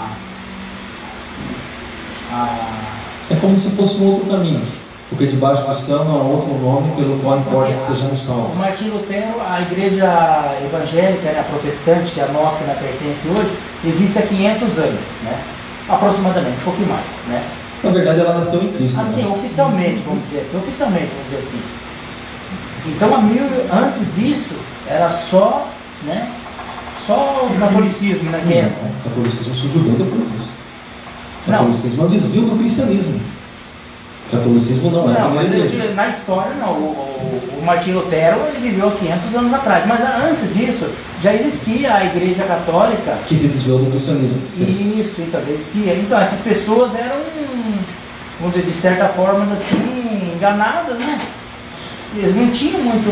É como se fosse um outro caminho, porque debaixo do céu não há outro nome pelo qual importa que sejamos salvos. o Martim Lutero, a igreja evangélica, a protestante, que é a nossa, que pertence hoje, existe há 500 anos, né? Aproximadamente, um pouquinho mais, né? Na verdade, ela nasceu em Cristo. Assim, né? oficialmente, vamos dizer assim. Então, antes disso, era só, né? Só o catolicismo, né? Que Não, o catolicismo surgiu bem depois disso. O Não. catolicismo é um desvio do cristianismo. O catolicismo não é. Não, mas eu digo, na história não. O Martim Lutero ele viveu há 500 anos atrás, mas antes disso já existia a Igreja Católica. Que se desviou do cristianismo. Sim. Isso, então já existia. Então essas pessoas eram, vamos dizer, de certa forma assim, enganadas, né? Eles não tinham muito.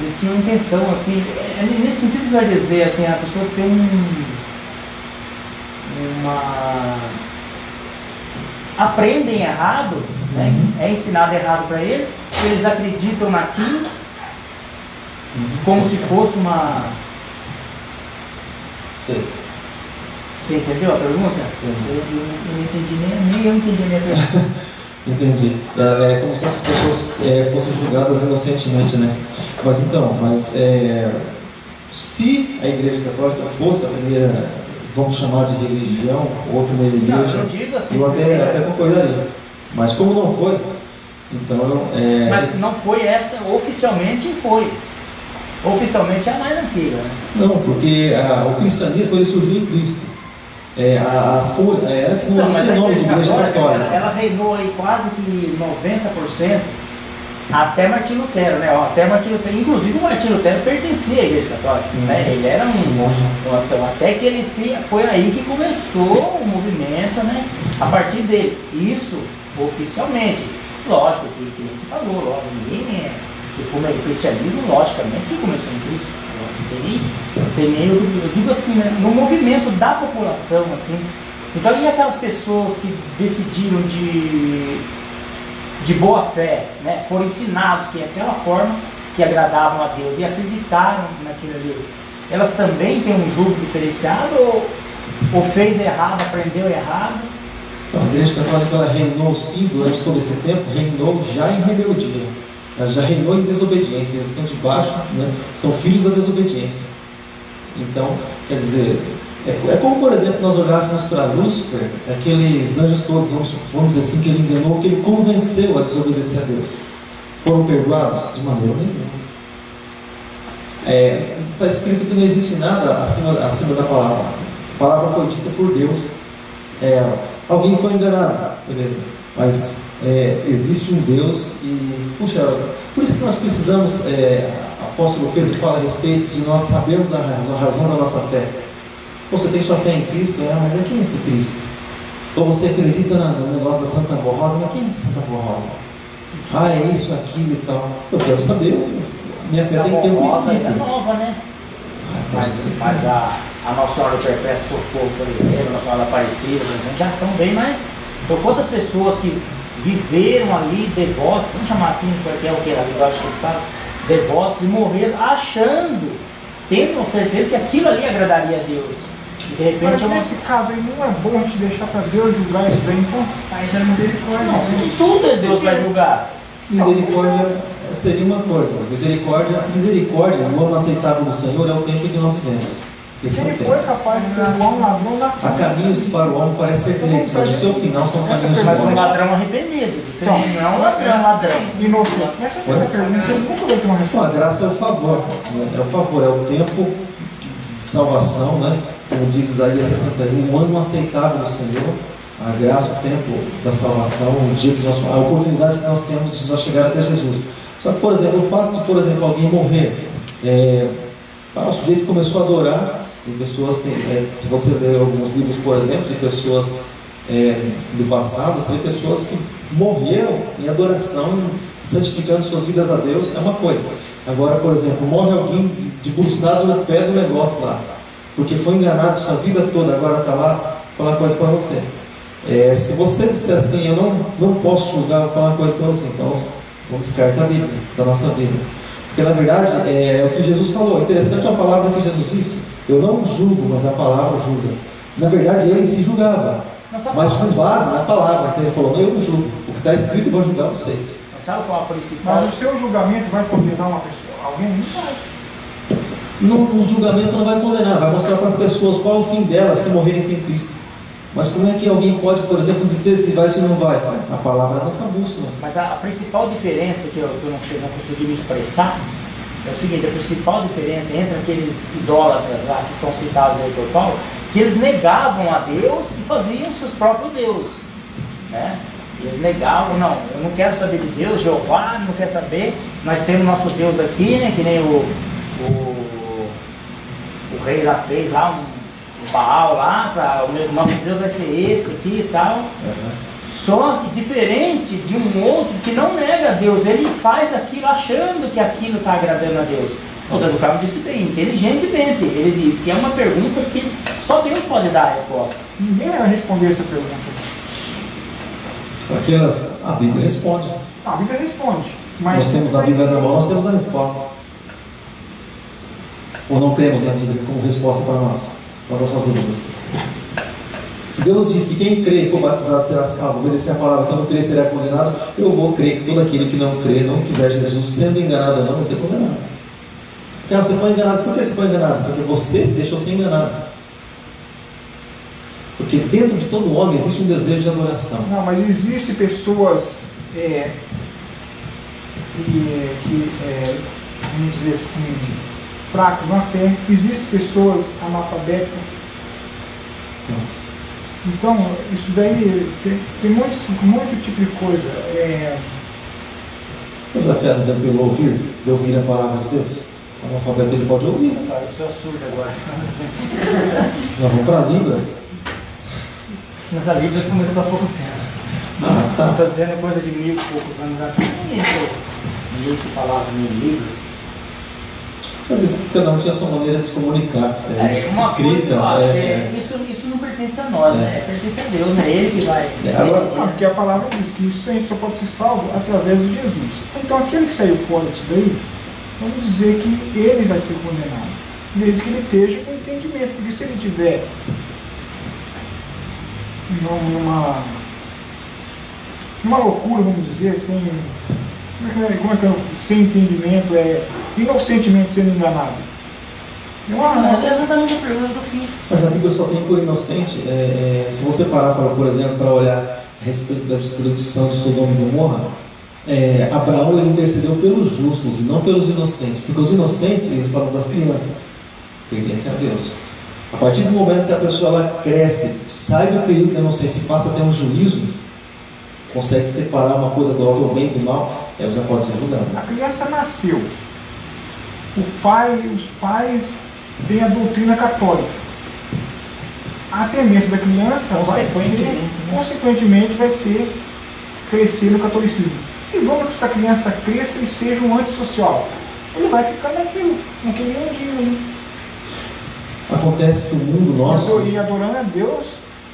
Eles tinham intenção, assim, nesse sentido que eu quero dizer, assim, a pessoa tem aprendem errado, né? É ensinado errado para eles, eles acreditam naquilo como se fosse uma. Sei. Você entendeu a pergunta? Eu não entendi nem eu entendi a minha pergunta. Entendi. É como se as pessoas fossem julgadas inocentemente, né? Mas se a Igreja Católica fosse a primeira, vamos chamar de religião, ou a primeira igreja, não digo assim, eu até concordaria. Mas como não foi, então Mas não foi essa, oficialmente foi. Oficialmente é a mais antiga, né? Não, porque o cristianismo ele surgiu em Cristo. Antes não existia o nome de Igreja Católica. Ela reinou aí quase que 90% até Martim Lutero, né? Até Martim Lutero, inclusive o Martim Lutero pertencia à Igreja Católica, né? Ele era então, até que foi aí que começou o movimento, né? A partir dele, isso oficialmente, lógico que nem se falou, lógico, ninguém como é o cristianismo, logicamente que começou em Cristo. Eu digo assim, né, no movimento da população, assim. Então, e aquelas pessoas que decidiram de boa fé, né, foram ensinados que aquela forma que agradavam a Deus e acreditaram naquilo ali, elas também têm um julgo diferenciado ou fez errado, aprendeu errado? Então, a Igreja Católica ela reinou sim durante todo esse tempo, reinou já em rebeldia. Ela já reinou em desobediência, eles estão debaixo, né? São filhos da desobediência. Então, quer dizer, é como, por exemplo, nós olhássemos para Lúcifer, aqueles anjos todos, vamos dizer assim, que ele enganou, que ele convenceu a desobedecer a Deus. Foram perdoados? De maneira nenhuma. Está escrito que não existe nada acima da palavra. A palavra foi dita por Deus. Alguém foi enganado, beleza. Mas existe um Deus e, puxa, por isso que nós precisamos, apóstolo Pedro fala a respeito de nós sabermos a razão da nossa fé. Você tem sua fé em Cristo, mas quem é esse Cristo? Ou você acredita no negócio da Santa Rosa, mas quem é essa Santa Rosa? É isso, aquilo e tal. Eu quero saber, minha fé Essa tem que ter um famosa princípio. é nova, né? Mas a Nossa Senhora do Perpétuo Socorro, por exemplo, a Nossa Senhora da Aparecida, por exemplo, já são bem mais. Então, quantas pessoas que viveram ali devotos, vamos chamar assim, porque é o que? A linguagem que eles falam, devotos, e morreram achando, tendo certeza que aquilo ali agradaria a Deus. E de repente Mas nesse caso aí não é bom a gente deixar para Deus julgar isso daí, então. Aí já misericórdia. Não, né? se tudo é Deus vai julgar. Misericórdia seria uma coisa. Misericórdia, o ano aceitável do Senhor é o tempo em que nós vivemos. Esse é o Ele tempo. foi capaz de perdoar um ladrão na Há cruz. caminhos para o homem parece ser direitos, mas o seu final são caminhos de Mas um morte. ladrão arrependido, diferente, não é um ladrão. Inocente. Essa pergunta eu nunca vou ter uma Então, a resposta. graça é o favor, né? É o favor, é o tempo de salvação, né? Como diz Isaías 61, um ano aceitável do Senhor, a graça, o tempo da salvação, o dia que nós, a oportunidade que nós temos de nós chegar até Jesus. Só que, por exemplo, o fato de, por exemplo, alguém morrer, o sujeito começou a adorar, tem pessoas, se você ler alguns livros, por exemplo, de pessoas do passado, você vê pessoas que morreram em adoração, santificando suas vidas a Deus, é uma coisa. Agora, por exemplo, morre alguém debruçado no pé do negócio lá, porque foi enganado sua vida toda, agora está lá, vou falar uma coisa para você. Se você disser assim, eu não posso julgar, vou falar uma coisa para você, então vamos descartar a Bíblia, da nossa vida. Porque na verdade, é o que Jesus falou, é interessante a palavra que Jesus disse, eu não julgo, mas a palavra julga. Na verdade, ele se julgava, mas com base na palavra, então ele falou, não, eu não julgo, o que está escrito eu vou julgar vocês. Sabe qual é a principal? Mas o seu julgamento vai condenar uma pessoa? Alguém? Não vai. No julgamento não vai condenar, vai mostrar para as pessoas qual é o fim delas se morrerem sem Cristo. Mas como é que alguém pode, por exemplo, dizer se vai ou se não vai? A palavra é a nossa bússola. Mas a principal diferença que eu não consegui me expressar é o seguinte, a principal diferença entre aqueles idólatras lá que são citados aí por Paulo, que eles negavam a Deus e faziam seus próprios deuses, né? Eles negavam, não, eu não quero saber de Deus, Jeová, não quero saber, nós temos nosso Deus aqui, né? Que nem o rei lá fez lá um Baal lá, o nosso Deus vai ser esse aqui e tal. Só que diferente de um outro que não nega a Deus, ele faz aquilo achando que aquilo está agradando a Deus. O Zé do Carmo disse bem, inteligentemente, ele disse que é uma pergunta que só Deus pode dar a resposta. Ninguém vai responder essa pergunta. A Bíblia responde. A Bíblia responde. Mas Nós temos a Bíblia na mão, nós temos a resposta. Ou não cremos na Bíblia como resposta para nós, para nossas dúvidas. Se Deus diz que quem crê e for batizado será salvo, obedecer a palavra, que não crê será condenado, eu vou crer que todo aquele que não crê, não quiser Jesus, sendo enganado ou não, vai ser condenado. Porque você foi enganado. Por que você foi enganado? Porque você se deixou ser enganado. Porque dentro de todo homem existe um desejo de adoração. Não, mas existem pessoas vamos dizer assim, fracos na fé. Existem pessoas analfabetas. Então, isso daí tem muito tipo de coisa. Mas a fé não vem pelo ouvir, de ouvir a palavra de Deus. O analfabeto ele pode ouvir. Eu sou surdo agora. Nós vamos para Libras. Mas a Bíblia começou há pouco tempo. Tá. Estou dizendo coisa de 1000 e poucos anos atrás. Ninguém se falava 1000 livros. Mas cada um tinha a sua maneira de se comunicar. Uma Escrita. coisa, eu acho que isso não pertence a nós, né? Pertence a Deus, né? Ele que vai. Agora, Não, porque a palavra diz que isso a gente só pode ser salvo através de Jesus. Então aquele que saiu fora disso daí, vamos dizer que ele vai ser condenado, desde que ele esteja com entendimento. Porque se ele tiver numa loucura, vamos dizer, sem entendimento, inocentemente sendo enganado. Mas é exatamente a pergunta que eu fiz. Mas a Bíblia só tem por inocente. Se você parar, por exemplo, para olhar a respeito da destruição de Sodoma e Gomorra, Abraão ele intercedeu pelos justos e não pelos inocentes, porque os inocentes, ele fala das crianças, pertencem a Deus. A partir do momento que a pessoa ela cresce, sai do período da inocência e passa a ter um juízo, consegue separar uma coisa do bem e do mal, ela já pode ser julgada. A criança nasceu, os pais têm a doutrina católica. A tendência da criança consequentemente vai ser crescer no catolicismo. E vamos que essa criança cresça e seja um antissocial. ele vai ficar naquele mundinho ali. Acontece que o mundo nosso. E adorando a Deus,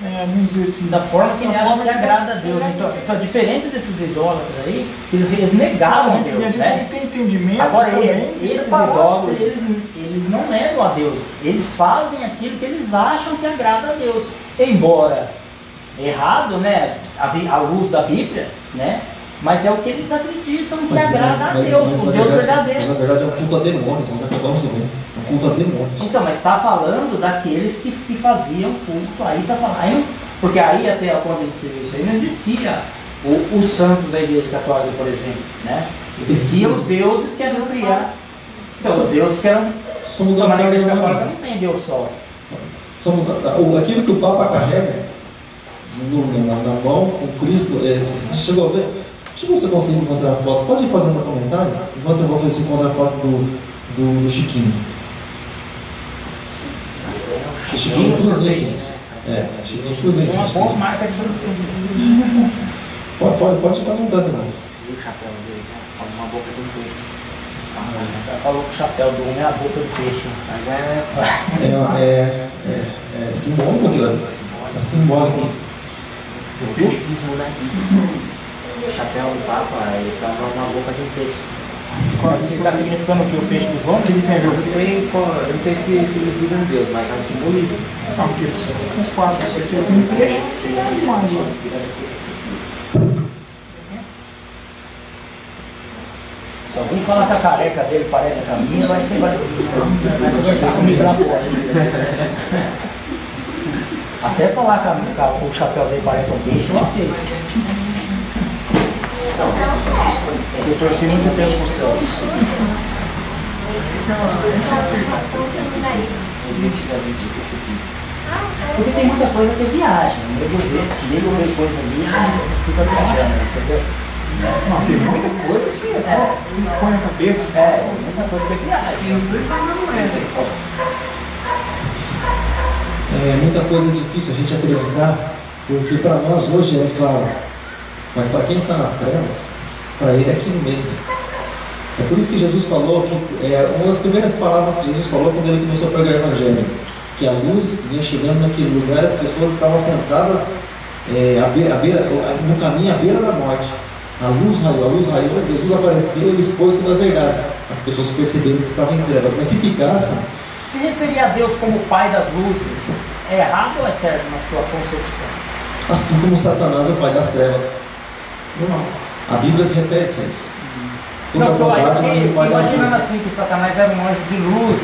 vamos dizer assim, Da forma que ele acha que agrada a Deus. Então, diferente desses idólatras aí, eles negavam a Deus, a gente né? tem entendimento. Agora, também de esses separar as idólatras, coisas. eles não negam a Deus. Eles fazem aquilo que eles acham que agrada a Deus. Embora errado, né? À luz da Bíblia, né? Mas é o que eles acreditam que agrada a Deus, o Deus verdadeiro. Na verdade é um culto a demônios, nós acabamos de ver. É um culto a demônios. Então, mas está falando daqueles que faziam culto, aí está falando. Aí, porque aí até quando ele escreveu isso aí, não existia os santos da Igreja Católica, por exemplo, né? Existiam os deuses que eram criar. Então, os deuses que eram. Somos Mas na Igreja da Católica não tem Deus só. aquilo que o Papa carrega na mão, o Cristo, você chegou a ver? Deixa eu ver se eu consigo encontrar a foto. Pode ir fazendo um comentário, enquanto eu vou ver se encontrar a foto do Chiquinho. Chiquinho Cruz Íntimos. Chiquinho Cruz Uma Íntimos. boa marca de sorvete. Pode estar montando, irmãos. E o chapéu dele, né? Uma boca de um peixe. Já falou que o chapéu do homem é a boca do peixe. Mas É simbólico aquilo ali. É simbólico. o peitismo, né? Isso. O chapéu do Papa, ele tava uma boca de um peixe. Está significando o que? O peixe do João? Eu não sei se significa em Deus, mas é um simbolismo. Não, porque o fato de ser um peixe é uma imagem. Se alguém falar que a careca dele parece a minha, vai ser migração. Até falar que o chapéu dele parece um peixe, eu aceito. Eu torci muito tempo pro céu. Porque tem muita coisa que é viagem. Nego vê coisa ali e fica viajando, entendeu? Não, tem muita coisa que põe na cabeça. Muita coisa que é viagem. E os dois estão na moeda. É muita coisa difícil a gente acreditar, porque para nós hoje é claro, mas para quem está nas trevas, para ele é aquilo mesmo. É por isso que Jesus falou, que uma das primeiras palavras que Jesus falou quando ele começou a pregar o Evangelho, que a luz vinha chegando naquele lugar, as pessoas estavam sentadas no caminho à beira da morte. A luz raiou, Jesus apareceu e expôs toda a verdade. As pessoas perceberam que estavam em trevas, mas se ficassem. Se referir a Deus como Pai das luzes, é errado ou é certo na sua concepção? Assim como Satanás é o pai das trevas. Não. A Bíblia se refere a isso. Toda maldade não é o pai das imaginando luzes. assim que Satanás era um anjo de luz,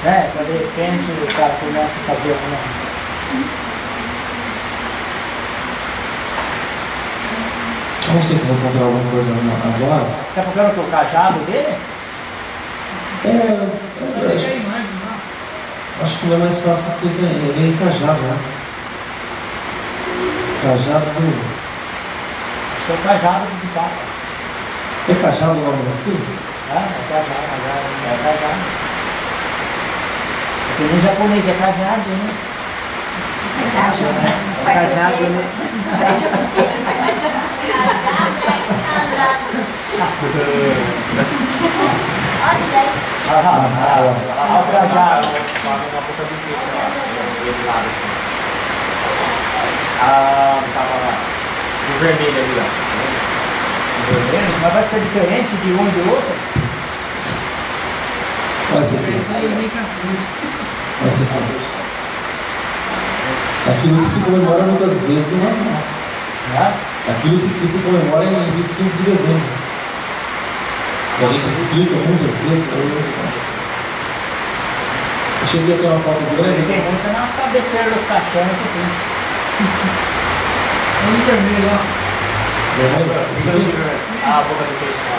né? Quando de repente o cara começa a fazer alguma. Eu não sei se vou encontrar alguma coisa agora. Você está procurando o que? O cajado dele? Deixa a imagem lá. Acho que não é mais fácil que ele é cajado, né? Cajado do. Acho que é o cajado do Papa. É cajado o nome daquilo? É cajado. Porque no japonês é cajado, né? É cajado, né? O cajado. Uma boca de um peixe lá. Do lado assim. Tava lá. O vermelho ali, ó. Mas vai ser diferente de um e do outro? Vai ser aqui. Isso aí é meio capricho. Vai ser aqui. Aquilo que se comemora muitas vezes no Natal. Né? Aquilo que se comemora em 25 de dezembro. Que a gente explica muitas vezes. Eu cheguei a ter uma foto grande. Tem muita na cabeceira dos caixões aqui. É um vermelho, ó. Esse aqui? A boca do peixe lá.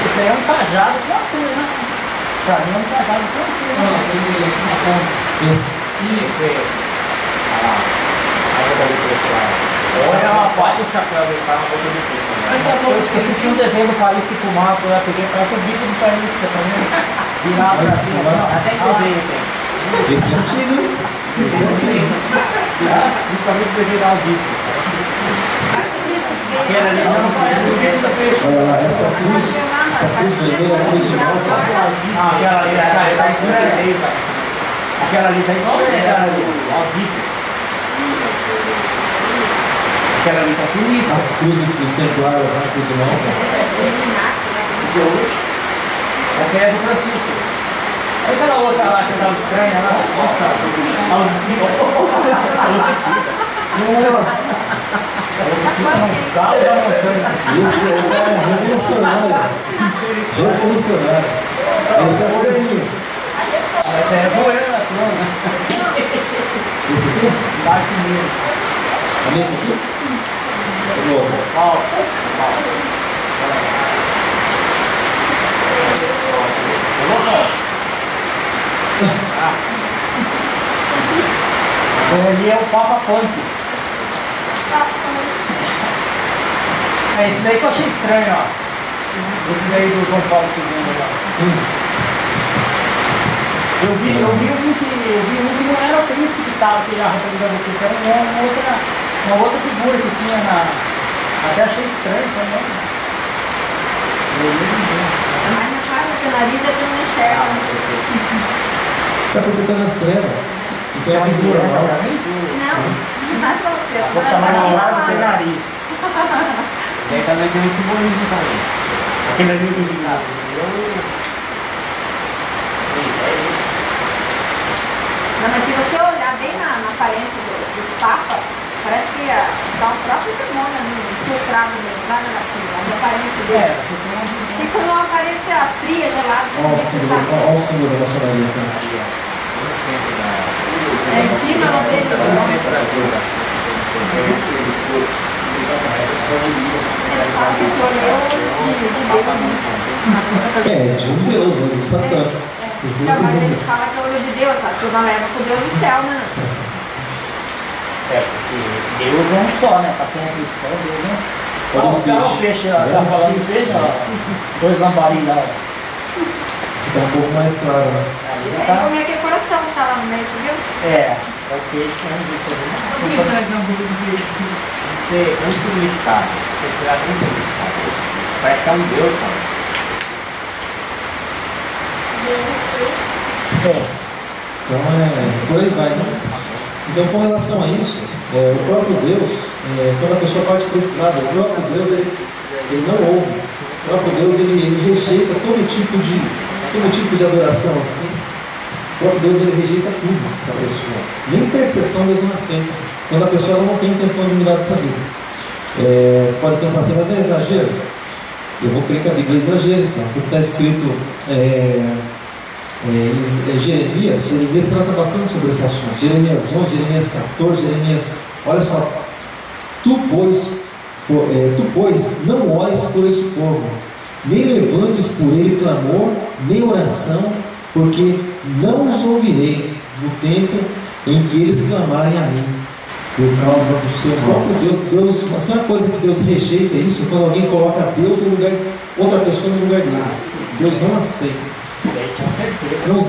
Isso aí é um cajado tranquilo, né? Pra mim é um cajado tranquilo. Ó, ele sapão. Esse. Esse. A boca do peixe lá. Olha, rapaz, O chapéu dele faz uma boca de peixe também. Mas sapão eu esqueci que um desenho do Faísca e Fumaça, eu peguei, parece o bico do Faísca também. Virado Mas assim, Fumaça. até que desenho tem. Esse é antigo, hein? Esse é antigo. Principalmente o desenho da Alvista. Aquela ali não parece essa peixe. Olha lá, essa cruz vermelha é a cruz de Malta. Ah, aquela ali, cara, tá estranha aí, cara. Aquela ali tá estranha, cara, Alvista. Aquela ali tá sinistra. A cruz dos templários, a cruz de Malta. Essa aí é do Francisco. Olha aquela outra lá que tava estranha lá. Nossa, a Ludicida. Nossa. A Ludicida não dá da montanha. Esse aí é revolucionário. Revolucionário. Esse é o moreninho. Essa é voando, pronto. Esse aqui? Bate mesmo. É esse aqui? É o outro. Ó. Ali é o Papa Punk. É esse daí que eu achei estranho, ó. Esse daí do João Paulo II lá. Eu vi um que não era o Cristo que estava aqui na roupa do Garotinho, que era uma outra figura que tinha na. Até achei estranho também. Mas na cara que o nariz é que não enxerga. Tá porque tá nas trevas. E tem a figura lá. Não dá pra você. Vou chamar de lado sem nariz. Daí também tem um simbolismo também. Aquele ali do Vinado. Não, mas se você olhar bem na aparência dos papas, parece que dá um próprio demônio ali, infiltrado mesmo, lá na aparência deles. Você tem um. Fica numa aparência fria, gelada. Olha o símbolo da maçonaria aqui. É em cima, não sei. Eles falam que esse olho de Deus. É, de um Deus, né? Do Satã. Não, mas ele fala que é o olho de Deus, a turma leva pro Deus do céu, né? É, porque Deus é um só, né? Pra quem é cristão, Deus, né? Olha o Olha o peixe, ó, tá falando do peixe, ó. Dois lambarinhos lá, ó. Fica um pouco mais claro, né? Ali É tá. como é que é coração que tá lá no meio, você viu? É o peixe, vamos ver se é Por que será que não boca do peixe assim? Não sei, um significado. Será que um significado? Parece que é um Deus, sabe? Então por aí vai, né? Então com relação a isso, o próprio Deus, quando a pessoa parte para esse lado, o próprio Deus ele não ouve. O próprio Deus ele rejeita todo tipo de adoração assim. O próprio Deus ele rejeita tudo da pessoa. Nem intercessão Deus não aceita. Quando a pessoa não tem intenção de mudar dessa vida. Você pode pensar assim, mas não é exagero? Eu vou crer que a Bíblia é exagero, então, porque está escrito Jeremias trata bastante sobre esse assunto. Jeremias 11, Jeremias 14, Jeremias. Olha só, tu pois não ores por esse povo, nem levantes por ele clamor, nem oração, porque não os ouvirei no tempo em que eles clamarem a mim, por causa do seu próprio Deus. Mas é uma coisa que Deus rejeita isso, quando alguém coloca Deus no lugar, outra pessoa no lugar dele. Deus não aceita. Deus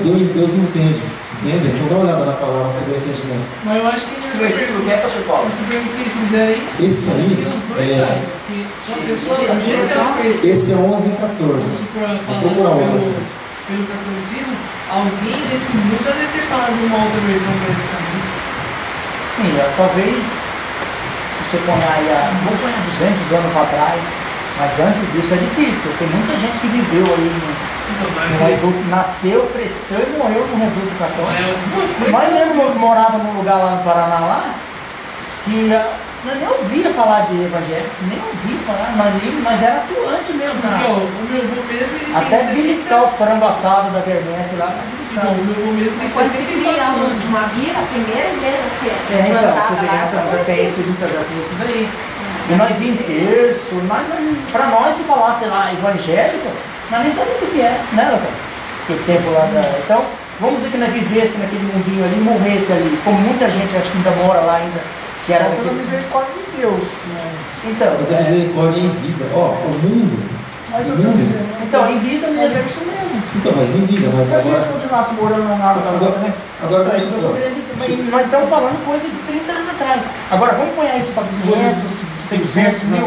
não entende. Entende? Então dá uma olhada na palavra, você vai entender. Mas eu acho que nessa Versículo que é, pastor Paulo? esse pergunta que vocês fizerem aí, Esse aí, tem uns dois lados. Que só a pessoa, do jeito que ela conheceu, esse é 11 e 14. falando procurar outro. pelo catolicismo, alguém desse mundo deve ter falado uma outra versão para eles também. Sim, talvez você ponha aí há 200 anos para trás, mas antes disso é difícil. Tem muita gente que viveu aí Então, no reduto, nasceu, cresceu e morreu no reduto católico. alguma Nós coisa. mesmo morava num lugar lá no Paraná, lá, que nós nem ouvia falar de evangelho, nem ouvia falar, mas era atuante mesmo. Porque ó, o meu avô mesmo, ele Até tem beliscar os frango assados da Guermesse lá. Não, o meu avô mesmo tem Mas quando se 74 cria anos. uma vila, a primeira igreja se Então, plantada você lá, já tem isso, já tem isso daí. E nós em terço, para nós se falasse lá evangélico, nós nem sabíamos o que é, né, doutor? Que tempo lá da. Então, vamos dizer que nós vivesse naquele mundinho ali, morresse ali, como muita gente acho que ainda mora lá ainda, que era Só pela daquele. misericórdia de Deus. Né? Então, Mas a misericórdia é em vida. Ó, o mundo. Mas eu o estou mundo. dizendo. então, em vida Mas é mesmo. isso mesmo. Então, mas em vida, mas Se a gente agora. continuasse morando na nave das outras, né? Agora Mas vamos supor. nós estamos falando coisa de 30 anos atrás. Agora vamos pôr isso para 500, 600 mil.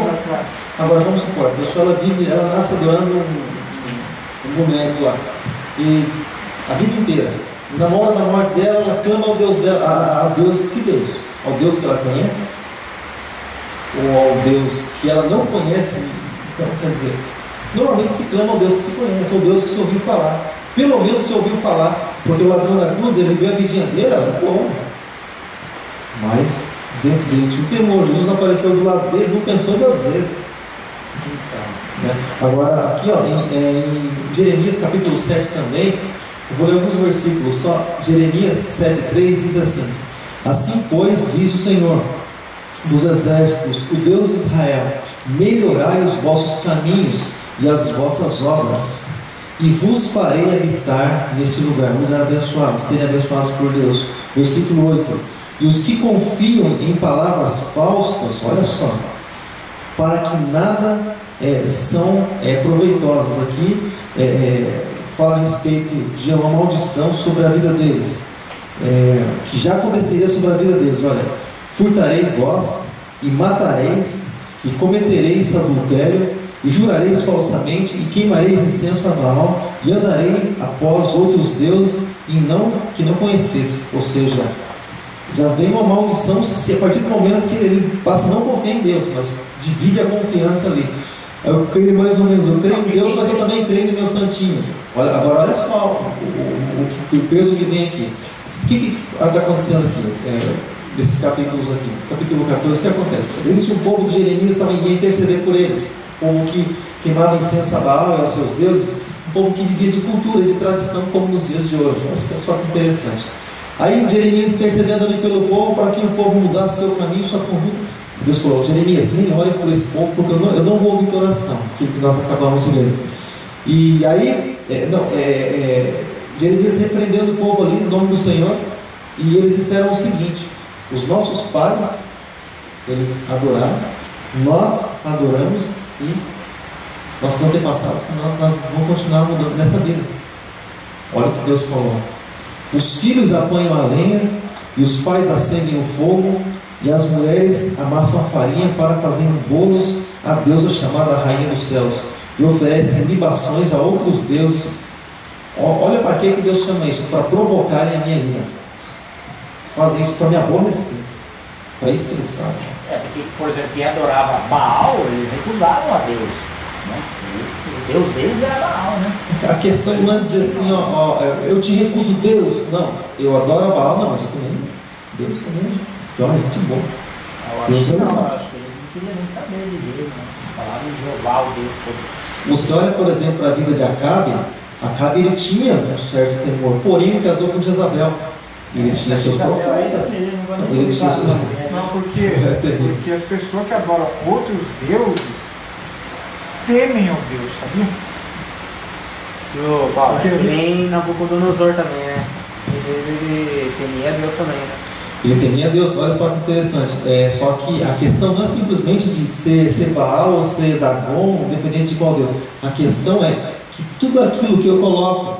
Agora vamos supor, a pessoa ela vive, ela nasce adorando um boneco lá. E a vida inteira. Na hora da morte dela, ela clama ao Deus dela, a Deus, que Deus? Ao Deus que ela conhece? Ou ao Deus que ela não conhece? Então, quer dizer, normalmente se clama ao Deus que se conhece, ao Deus que se ouviu falar. Pelo menos se ouviu falar, porque o ladrão da cruz, ele viu a vidinha dele, ela não. Mas dentro dele tinha o temor. Jesus apareceu do lado dele, não pensou 2 vezes. Né? Agora, aqui ó, em Jeremias capítulo 7 também, eu vou ler alguns versículos só. Jeremias 7,3 diz assim: assim pois, diz o Senhor dos exércitos, o Deus de Israel, melhorai os vossos caminhos e as vossas obras, e vos farei habitar neste lugar abençoado, serem abençoados por Deus. Versículo 8: e os que confiam em palavras falsas, olha só, para que nada são proveitosas. Aqui fala a respeito de uma maldição sobre a vida deles, que já aconteceria sobre a vida deles. Olha, furtarei vós e matareis e cometereis adultério e jurareis falsamente e queimareis incenso a Baal e andarei após outros deuses que não conhecesse. Ou seja, já vem uma maldição a partir do momento que ele passa a não confiar em Deus, mas divide a confiança ali. Eu creio mais ou menos, eu creio em Deus, mas eu também creio no meu santinho. Agora olha só o peso que vem aqui. O que está acontecendo aqui? Desses capítulos aqui, capítulo 14, o que acontece? Existe um povo de Jeremias que estava em interceder por eles, um povo que queimava incenso a Baal e aos seus deuses, um povo que vivia de cultura, de tradição, como nos dias de hoje. Olha só que interessante. Aí Jeremias intercedendo ali pelo povo, para que o povo mudasse seu caminho, sua conduta. Deus falou: Jeremias, nem olhe por esse povo, porque eu não vou ouvir tua oração, que nós acabamos de ler. E aí, Jeremias repreendendo o povo ali, no nome do Senhor, e eles disseram o seguinte: os nossos pais, eles adoraram, nós adoramos e nossos antepassados vão continuar mudando nessa vida. Olha o que Deus falou: os filhos apanham a lenha e os pais acendem o fogo e as mulheres amassam a farinha para fazerem bolos à deusa chamada Rainha dos Céus e oferecem libações a outros deuses. Olha para que Deus chama isso: para provocarem a minha ira. Fazem isso para me aborrecer. Para isso que eles fazem. Porque, por exemplo, quem adorava Baal, eles recusavam a Deus, né? O Deus deles era Baal, né? A questão não é dizer assim, eu te recuso Deus. Não, eu adoro a Baal, não, mas eu também Deus também. Joia, que bom. Eu acho que ele não queria nem saber de Deus, né? Falava em Jeová, o Deus todo. Você olha, por exemplo, para a vida de Acabe. Acabe, ele tinha um certo temor, porém ele casou com Jezabel. Ele tinha seus profetas. Ele tinha seus... Não, porque as pessoas que adoram outros deuses temem ao Deus, sabia? Paulo, nem Nabucodonosor também, né? Ele temia Deus também, né? Ele temia Deus, olha só que interessante. Só que a questão não é simplesmente de ser Baal ou ser Dagon, independente de qual Deus. A questão é que tudo aquilo que eu coloco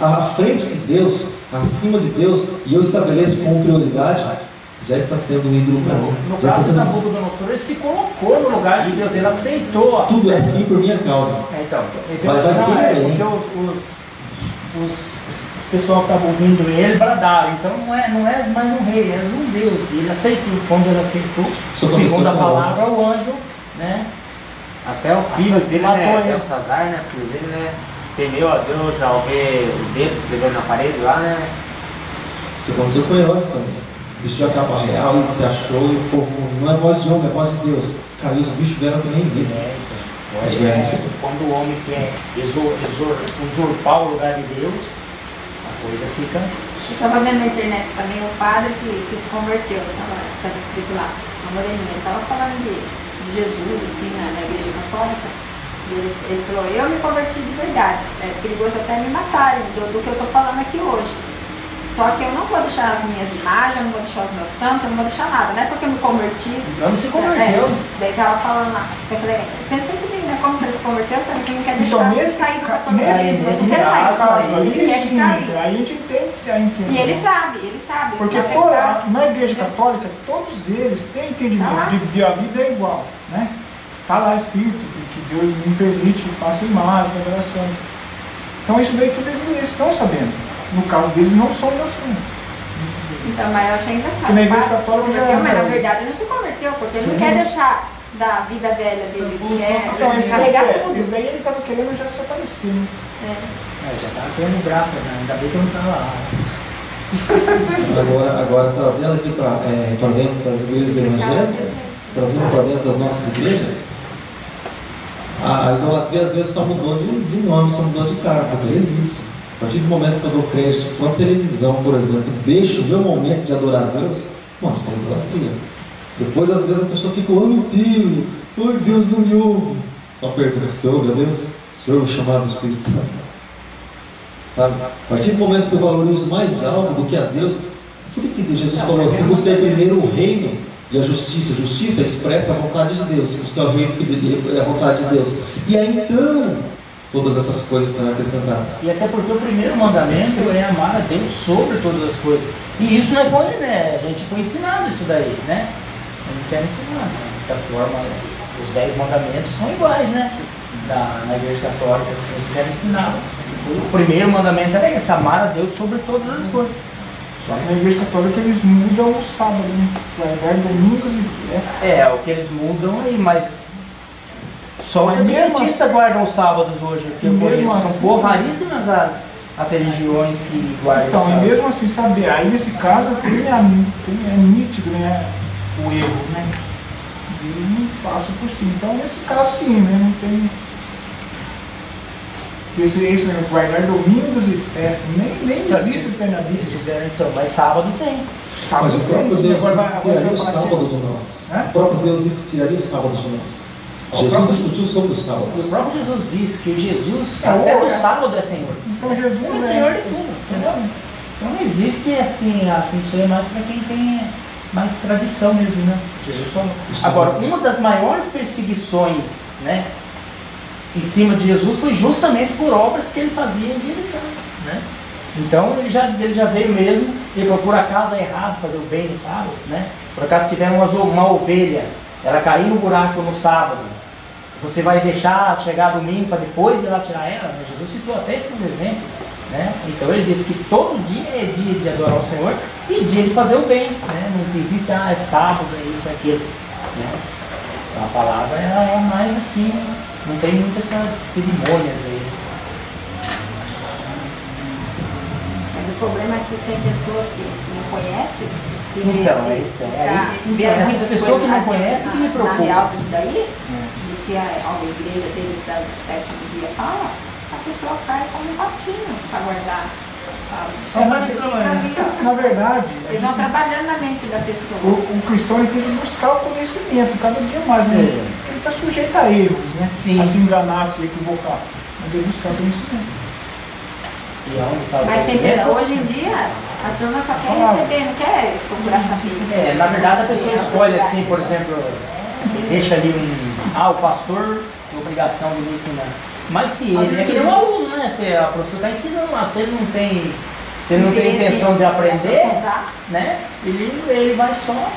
à frente de Deus, acima de Deus, e eu estabeleço como prioridade, já está sendo um ídolo para mim. No caso de Nabucodonosor, ele se colocou no lugar de Deus, ele aceitou. Tudo é assim por minha causa. Então vai bem além. Porque os pessoal que estavam ouvindo ele bradaram. Então não é mais um rei, é um Deus. E ele aceitou. Quando ele aceitou, segundo a palavra, o anjo, né? Até o filho dele, né? Belsazar, né? Filho dele, né? Temeu a Deus ao ver o dedo escrevendo na parede lá, né? Isso aconteceu com Herodes também. Vestiu a capa real e se achou, e o povo, não é voz de homem, é voz de Deus. Caiu, os bichos vieram que nem ele. Quando o homem quer usurpar o lugar de Deus, a coisa fica. Eu estava vendo na internet também um padre que se converteu, estava escrito lá, uma moreninha, ele estava falando de Jesus, assim, na igreja católica. Ele falou: eu me converti de verdade, é perigoso até me matarem do que eu estou falando aqui hoje. Só que eu não vou deixar as minhas imagens, eu não vou deixar os meus santos, eu não vou deixar nada, não é porque eu me converti. Não se converteu. Daí estava falando lá, eu falei, pensei que né, como ele se converteu, só que ele não quer Então, deixar nesse sair do caso, catolicismo. Ele não quer sair. aí, Ele quer sim, ficar ali. aí a gente entende a entender. E ele sabe. Porque ele sabe na Igreja Católica, todos eles têm entendimento de que a Bíblia é igual, né? Está lá escrito que Deus não permite que faça imagem, adoração. Então isso daí tudo eles estão sabendo. No caso deles não são assim. Então, mas eu achei engraçado. Que na Igreja O padre se Católica já converteu, é, mas na né? verdade ele não se converteu, porque ele não quer deixar da vida velha dele, ele quer Então, isso carregar daí, tudo. isso daí ele estava querendo já se aparecer, né? Já tá tendo graça, né? Ainda bem que eu não tava lá. Agora trazendo aqui para dentro das igrejas evangélicas, trazendo para dentro das nossas igrejas, a idolatria às vezes só mudou de nome, só mudou de cara, porque existe. A partir do momento que eu dou crédito com a televisão, por exemplo, deixo o meu momento de adorar a Deus, nossa, é idolatria. Depois às vezes a pessoa fica o ano inteiro, oi, Deus não me ouve. Só pergunta, Senhor, meu Deus, o Senhor é chamado Espírito Santo. Sabe? A partir do momento que eu valorizo mais algo do que a Deus, por que Jesus falou assim? Busquei primeiro o reino e a justiça. Justiça expressa a vontade de Deus. Buscar o reino é a vontade de Deus. E aí então, todas essas coisas são acrescentadas. E até porque o primeiro mandamento é amar a Deus sobre todas as coisas. E isso não foi, né? A gente foi ensinado isso daí, né? A gente era ensinado, né? Da forma, os 10 mandamentos são iguais, né? Na Igreja Católica, a gente era ensinado. O primeiro mandamento era esse, amar a Deus sobre todas as coisas. Só que na Igreja Católica eles mudam o sábado, né? Guardar domingos e festas. É, o que eles mudam aí, mas só os Mas mesmo adventistas assim- guardam os sábados hoje, porque eu Mesmo conheço, assim- são raríssimas as religiões que guardam Então, os e sábados. mesmo assim saber, aí nesse caso é nítido, né? O erro, né? Eles não passam por cima. Então nesse caso sim, né? Não tem. Esse negócio de guardar domingos e festas, nem existe isso na Bíblia. Eles fizeram então, mas sábado tem. Sábado Mas o próprio tem, Deus agora tiraria o falar que- sábado de nós. Hã? O próprio Deus tiraria o sábado de nós. Jesus discutiu sobre os O sábados. próprio Jesus diz que Jesus, É, até o- do sábado é Senhor. Então Jesus Ele é Senhor de tudo, entendeu? Então não existe assim, isso é mais para quem tem mais tradição mesmo, né? Jesus falou. Isso Agora, é- uma das maiores perseguições, né, em cima de Jesus foi justamente por obras que ele fazia em direção, né? Então ele já veio mesmo, ele falou, por acaso é errado fazer o bem no sábado, né? Por acaso tiver uma ovelha, ela cair no buraco no sábado, você vai deixar chegar domingo para depois ir lá tirar ela? Né? Jesus citou até esses exemplos, né? Então ele disse que todo dia é dia de adorar o Senhor e dia de fazer o bem, né? Não existe, é sábado, é isso, é aquilo, né? A palavra ela é mais assim, não tem muitas essas cerimônias aí. Mas o problema é que tem pessoas que não conhecem, se Então, vê essas muitas pessoas coisas que não conhecem que me na preocupam. real disso daí, do que a igreja deles do sétimo dia fala, a pessoa cai como um patinho para guardar, sabe? Só na verdade, Eles vão trabalhando na mente da pessoa. o cristão ele tem que buscar o conhecimento cada dia mais, né? Ele está sujeito a erros, né? Sim. A se enganar, a se equivocar. Mas ele buscar o conhecimento. E aonde está o Mas tem, conhecimento? hoje em dia, a turma só quer receber, não quer procurar saber. Na verdade a pessoa escolhe assim, por exemplo, deixa ali o pastor tem obrigação de me ensinar. Mas se ele, é que nem um aluno, né? Se a professora está ensinando lá, se ele não tem intenção de aprender, né? Ele vai só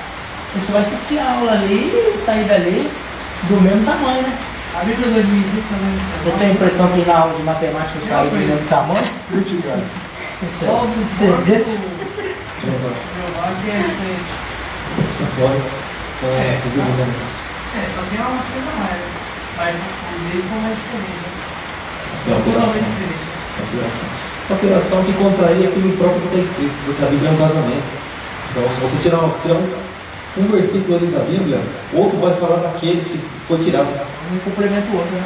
assistir a aula ali e sair dali do mesmo tamanho, né? A Bíblia do Adventista também. Eu tenho a impressão que na aula de matemática eu saí do mesmo tamanho. Só do Você vê? Jeová que é diferente. Católico, inclusive os amigos. Só tem umas coisas mais, né? Mas os deles são mais diferentes, né? Tem alteração. Totalmente diferente. Alteração que contraria aquilo próprio que está escrito, porque a Bíblia é um casamento. Então, se você tirar um versículo ali da Bíblia, outro vai falar daquele que foi tirado. Um complementa o outro, né?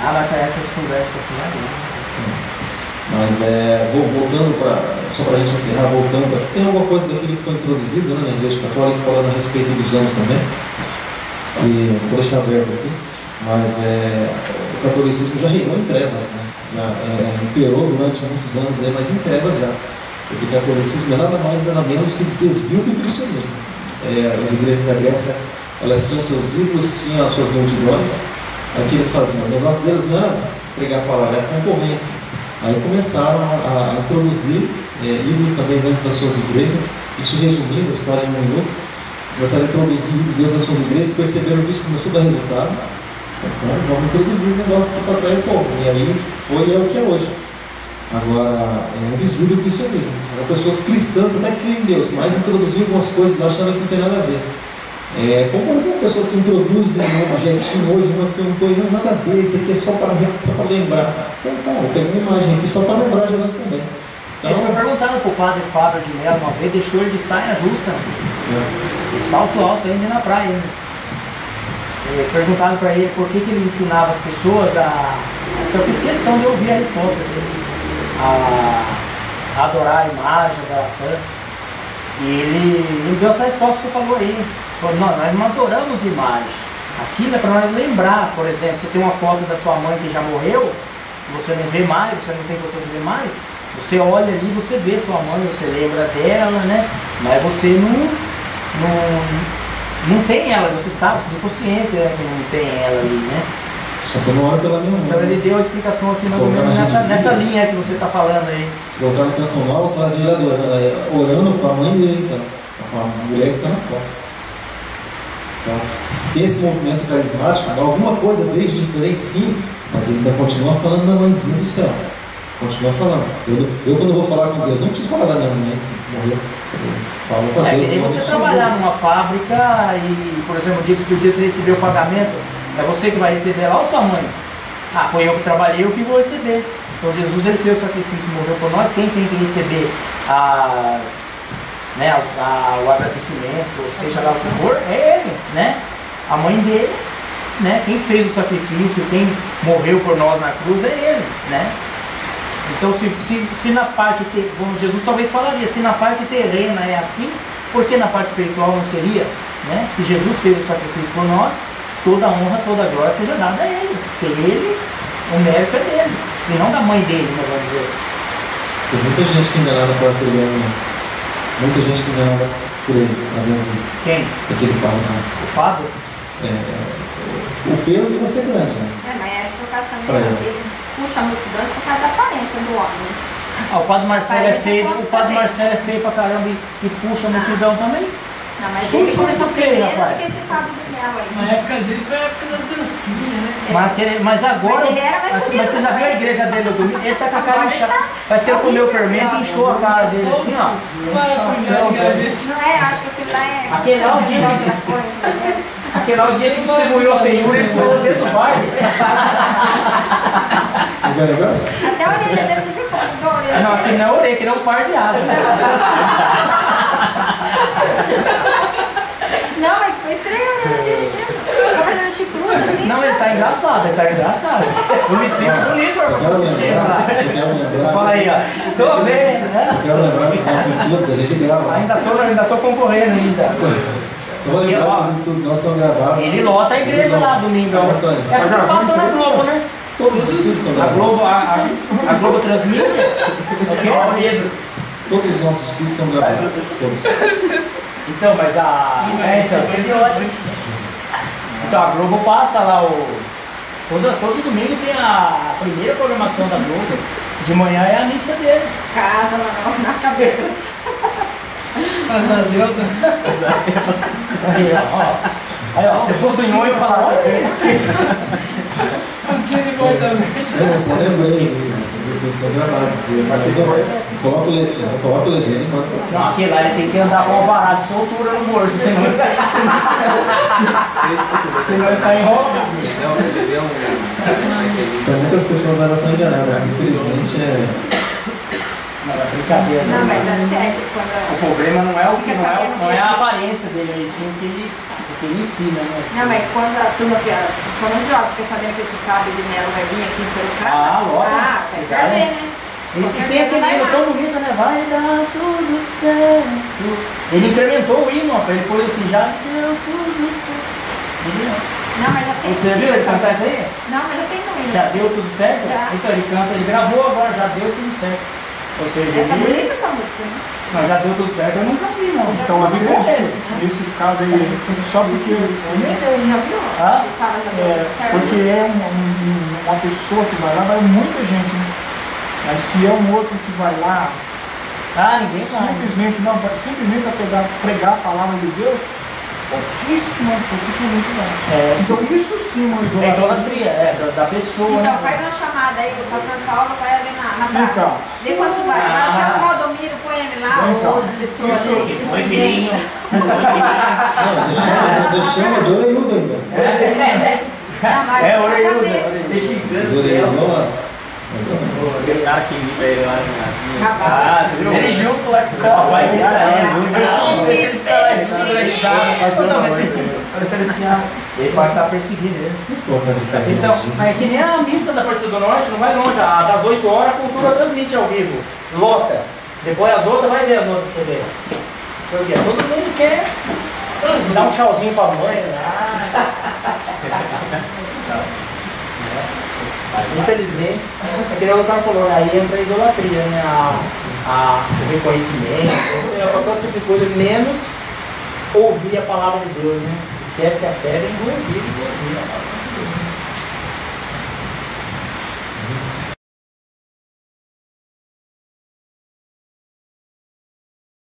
Mas essas conversas assim é bom. Mas voltando só para a gente encerrar, voltando aqui, tem alguma coisa daquilo que foi introduzido, né, na Igreja Católica, falando a respeito dos anos também. E vou deixar aberto aqui, mas o catolicismo já reinou em trevas, né? Já imperou durante muitos anos, mas em trevas já. Porque o catolicismo é nada mais nada menos que desvio do cristianismo. As igrejas da Grécia, elas tinham seus ídolos, tinham as suas multidões, Aí o que eles faziam? O negócio deles não era pregar a palavra, era concorrência. Aí começaram a introduzir ídolos também dentro das suas igrejas. Isso resumindo a história em um minuto. Começaram a introduzir ídolos dentro das suas igrejas, perceberam que isso começou a dar resultado. Então vamos introduzir o negócio aqui para atrair o povo. E aí é o que é hoje. Agora, é um desvio do cristianismo. Eram pessoas cristãs, até que creem em Deus, mas introduziam algumas coisas lá achando que não tem nada a ver. Como por exemplo, pessoas que introduzem uma jetinho hoje, uma campanha, não, nada a ver, isso aqui é só para lembrar. Então tá, eu pego uma imagem aqui só para lembrar Jesus também. Então, eles perguntaram para o padre Fábio de Mello uma vez, deixou ele de saia justa, de salto alto ainda na praia. Perguntaram para ele por que ele ensinava as pessoas a... Eu fiz questão de ouvir a resposta dele. A adorar a imagem, a adoração. E ele deu essa resposta que você falou aí. Falou, não, nós não adoramos imagem. Aquilo é para nós lembrar. Por exemplo, você tem uma foto da sua mãe que já morreu, você não vê mais, você não tem condição de ver mais, você olha ali, você vê sua mãe, você lembra dela, né? Mas você não tem ela, você sabe, você tem consciência, né, que não tem ela ali, né? Só que eu não oro pela minha mãe. Então ele deu a explicação assim, mais ou menos nessa linha que você está falando aí. Se colocar na canção nova, você vai ver ele orando para a mãe dele, então, para a mulher que está na foto. Então, esse movimento carismático, alguma coisa veio de diferente, sim, mas ele ainda continua falando da mãezinha do céu. Continua falando. Eu quando vou falar com Deus, não preciso falar da minha mãe que morreu. Eu falo para Deus. É que você trabalhar numa fábrica e, por exemplo, o dia que você recebeu o pagamento, é você que vai receber lá ou sua mãe? Ah, foi eu que trabalhei, eu que vou receber. Então Jesus ele fez o sacrifício, morreu por nós. Quem tem que receber o agradecimento, ou seja lá o que for, é ele, né? A mãe dele, né? Quem fez o sacrifício, quem morreu por nós na cruz é ele, né? Então se na parte, Jesus talvez falaria, se na parte terrena é assim, por que na parte espiritual não seria? Né? Se Jesus fez o sacrifício por nós, toda a honra, toda a glória seja dada a ele, porque ele, o mérito é dele, e não da mãe dele, meu Deus. Tem muita gente que é enganada por aquele homem, muita gente que é enganada por ele, através dele. Quem? Aquele padre, né? O Fábio? O peso vai ser grande, né? Mas é por causa também ele puxa a multidão por causa da aparência do homem. O padre Marcelo é feio, pra caramba e puxa a multidão também. Não, mas ele começou primeiro do que esse Fábio de Mello aí. Na época dele foi a época das dancinhas, né? Mas agora, mas você já viu a igreja dele no domingo? Ele tá com a cara inchada. Parece que ele comeu fermento e inchou a cara dele assim, ó. Não é, acho que aquilo lá é... Aquele lá é o dia que... Aquele lá é o dia que distribuiu a feiura e pulou dentro do bar. Até a orelha dele, você viu como? Não, aquele não é a orelha, aquele é um par de asas. Não, mas foi estranho a orelha dele mesmo. Ficou fazendo chifrudo assim. Não, ele tá engraçado, Eu me sinto bonito, Você quer me lembrar? Fala aí, ó. Tô bem, né? Você quer lembrar que os nossos estudos a gente grava? Ainda tô concorrendo ainda. Só vou lembrar que os estudos nossos são gravados. Ele lota a igreja lá, domingão. É porque passa na Globo, né? Todos os estudos são gravados. A Globo transmite? Ok? Todos os nossos estudos são gravados. Todos. Então, mas então a Globo passa lá todo domingo tem a primeira programação da Globo. De manhã é a missa dele. Casa lá na cabeça. Casa Delta. Aí, ó, você cozinhou e eu falar, olha. Cosquinha de mortamente. Eu só lembrei, esses estudos são gravados. Coloca o legenda e manda. Não, aquele lá ele tem que andar com alvará de soltura no bolso, senão ele tá enrolado. Então muitas pessoas elas são enganadas, infelizmente Não, é brincadeira. Não, mas é sério. O problema não é a aparência dele, é sim o que ele ensina, né? Não, mas quando a turma, principalmente jovem, fica sabendo que esse Fábio de Mello vai vir aqui em Sorocaba. Lógico. Vai perder, né? Ele tem aquele hino tão bonito, né? Vai dar tudo certo. Ele incrementou o hino, ele pôs assim, já deu tudo certo. Não, mas já tem. Você viu ele cantar isso aí? Não, mas já tem também. Já deu tudo certo? Já. Então ele canta, ele gravou agora, já deu tudo certo. Ou seja, Essa ele- bonita essa música, né? mas já deu tudo certo, eu nunca vi, não. Então a Bíblia nesse caso aí, só porque Já viu? Ah? Ele fala já é, deu certo. porque é uma pessoa que vai lá, vai muita gente, né? Mas se é um outro que vai lá, Ah, ninguém vai. simplesmente vai pregar a palavra de Deus, pouquíssimamente vai. É, Então isso sim é uma É idolatria, da pessoa. Então né? faz uma chamada aí, o pastor Paulo vai ali na Vem praça. cá. Vê quantos vai. Ah. Chama o Valdomiro, põe ele lá, Vem ou cá. outra pessoa Isso. ali. Foi filhinho. Não, deixamos de orelhudo ainda. Não, mas É, só pra orelhuda. ver. Os orelhudos, vamos lá. Mais ou menos. Aquele cara que imita ele lá Ah, você viu? Ele junto lá com o cara. Vai vir pra ele. Por isso que você fica lá ele pode estar perseguindo ele. Mas colocar de carreira Então, de mas é que nem a missa da Aparecida do Norte, não vai longe. Das 8 horas a cultura transmite ao vivo. Lota. Depois as outras, vai ver as outras TV. Porque todo mundo quer dar um tchauzinho pra mãe. Infelizmente, é que o cara falou, aí entra a idolatria, né? O reconhecimento, ou seja, qualquer tipo de coisa, menos ouvir a palavra de Deus, né? Esquece que a fé vem do ouvido,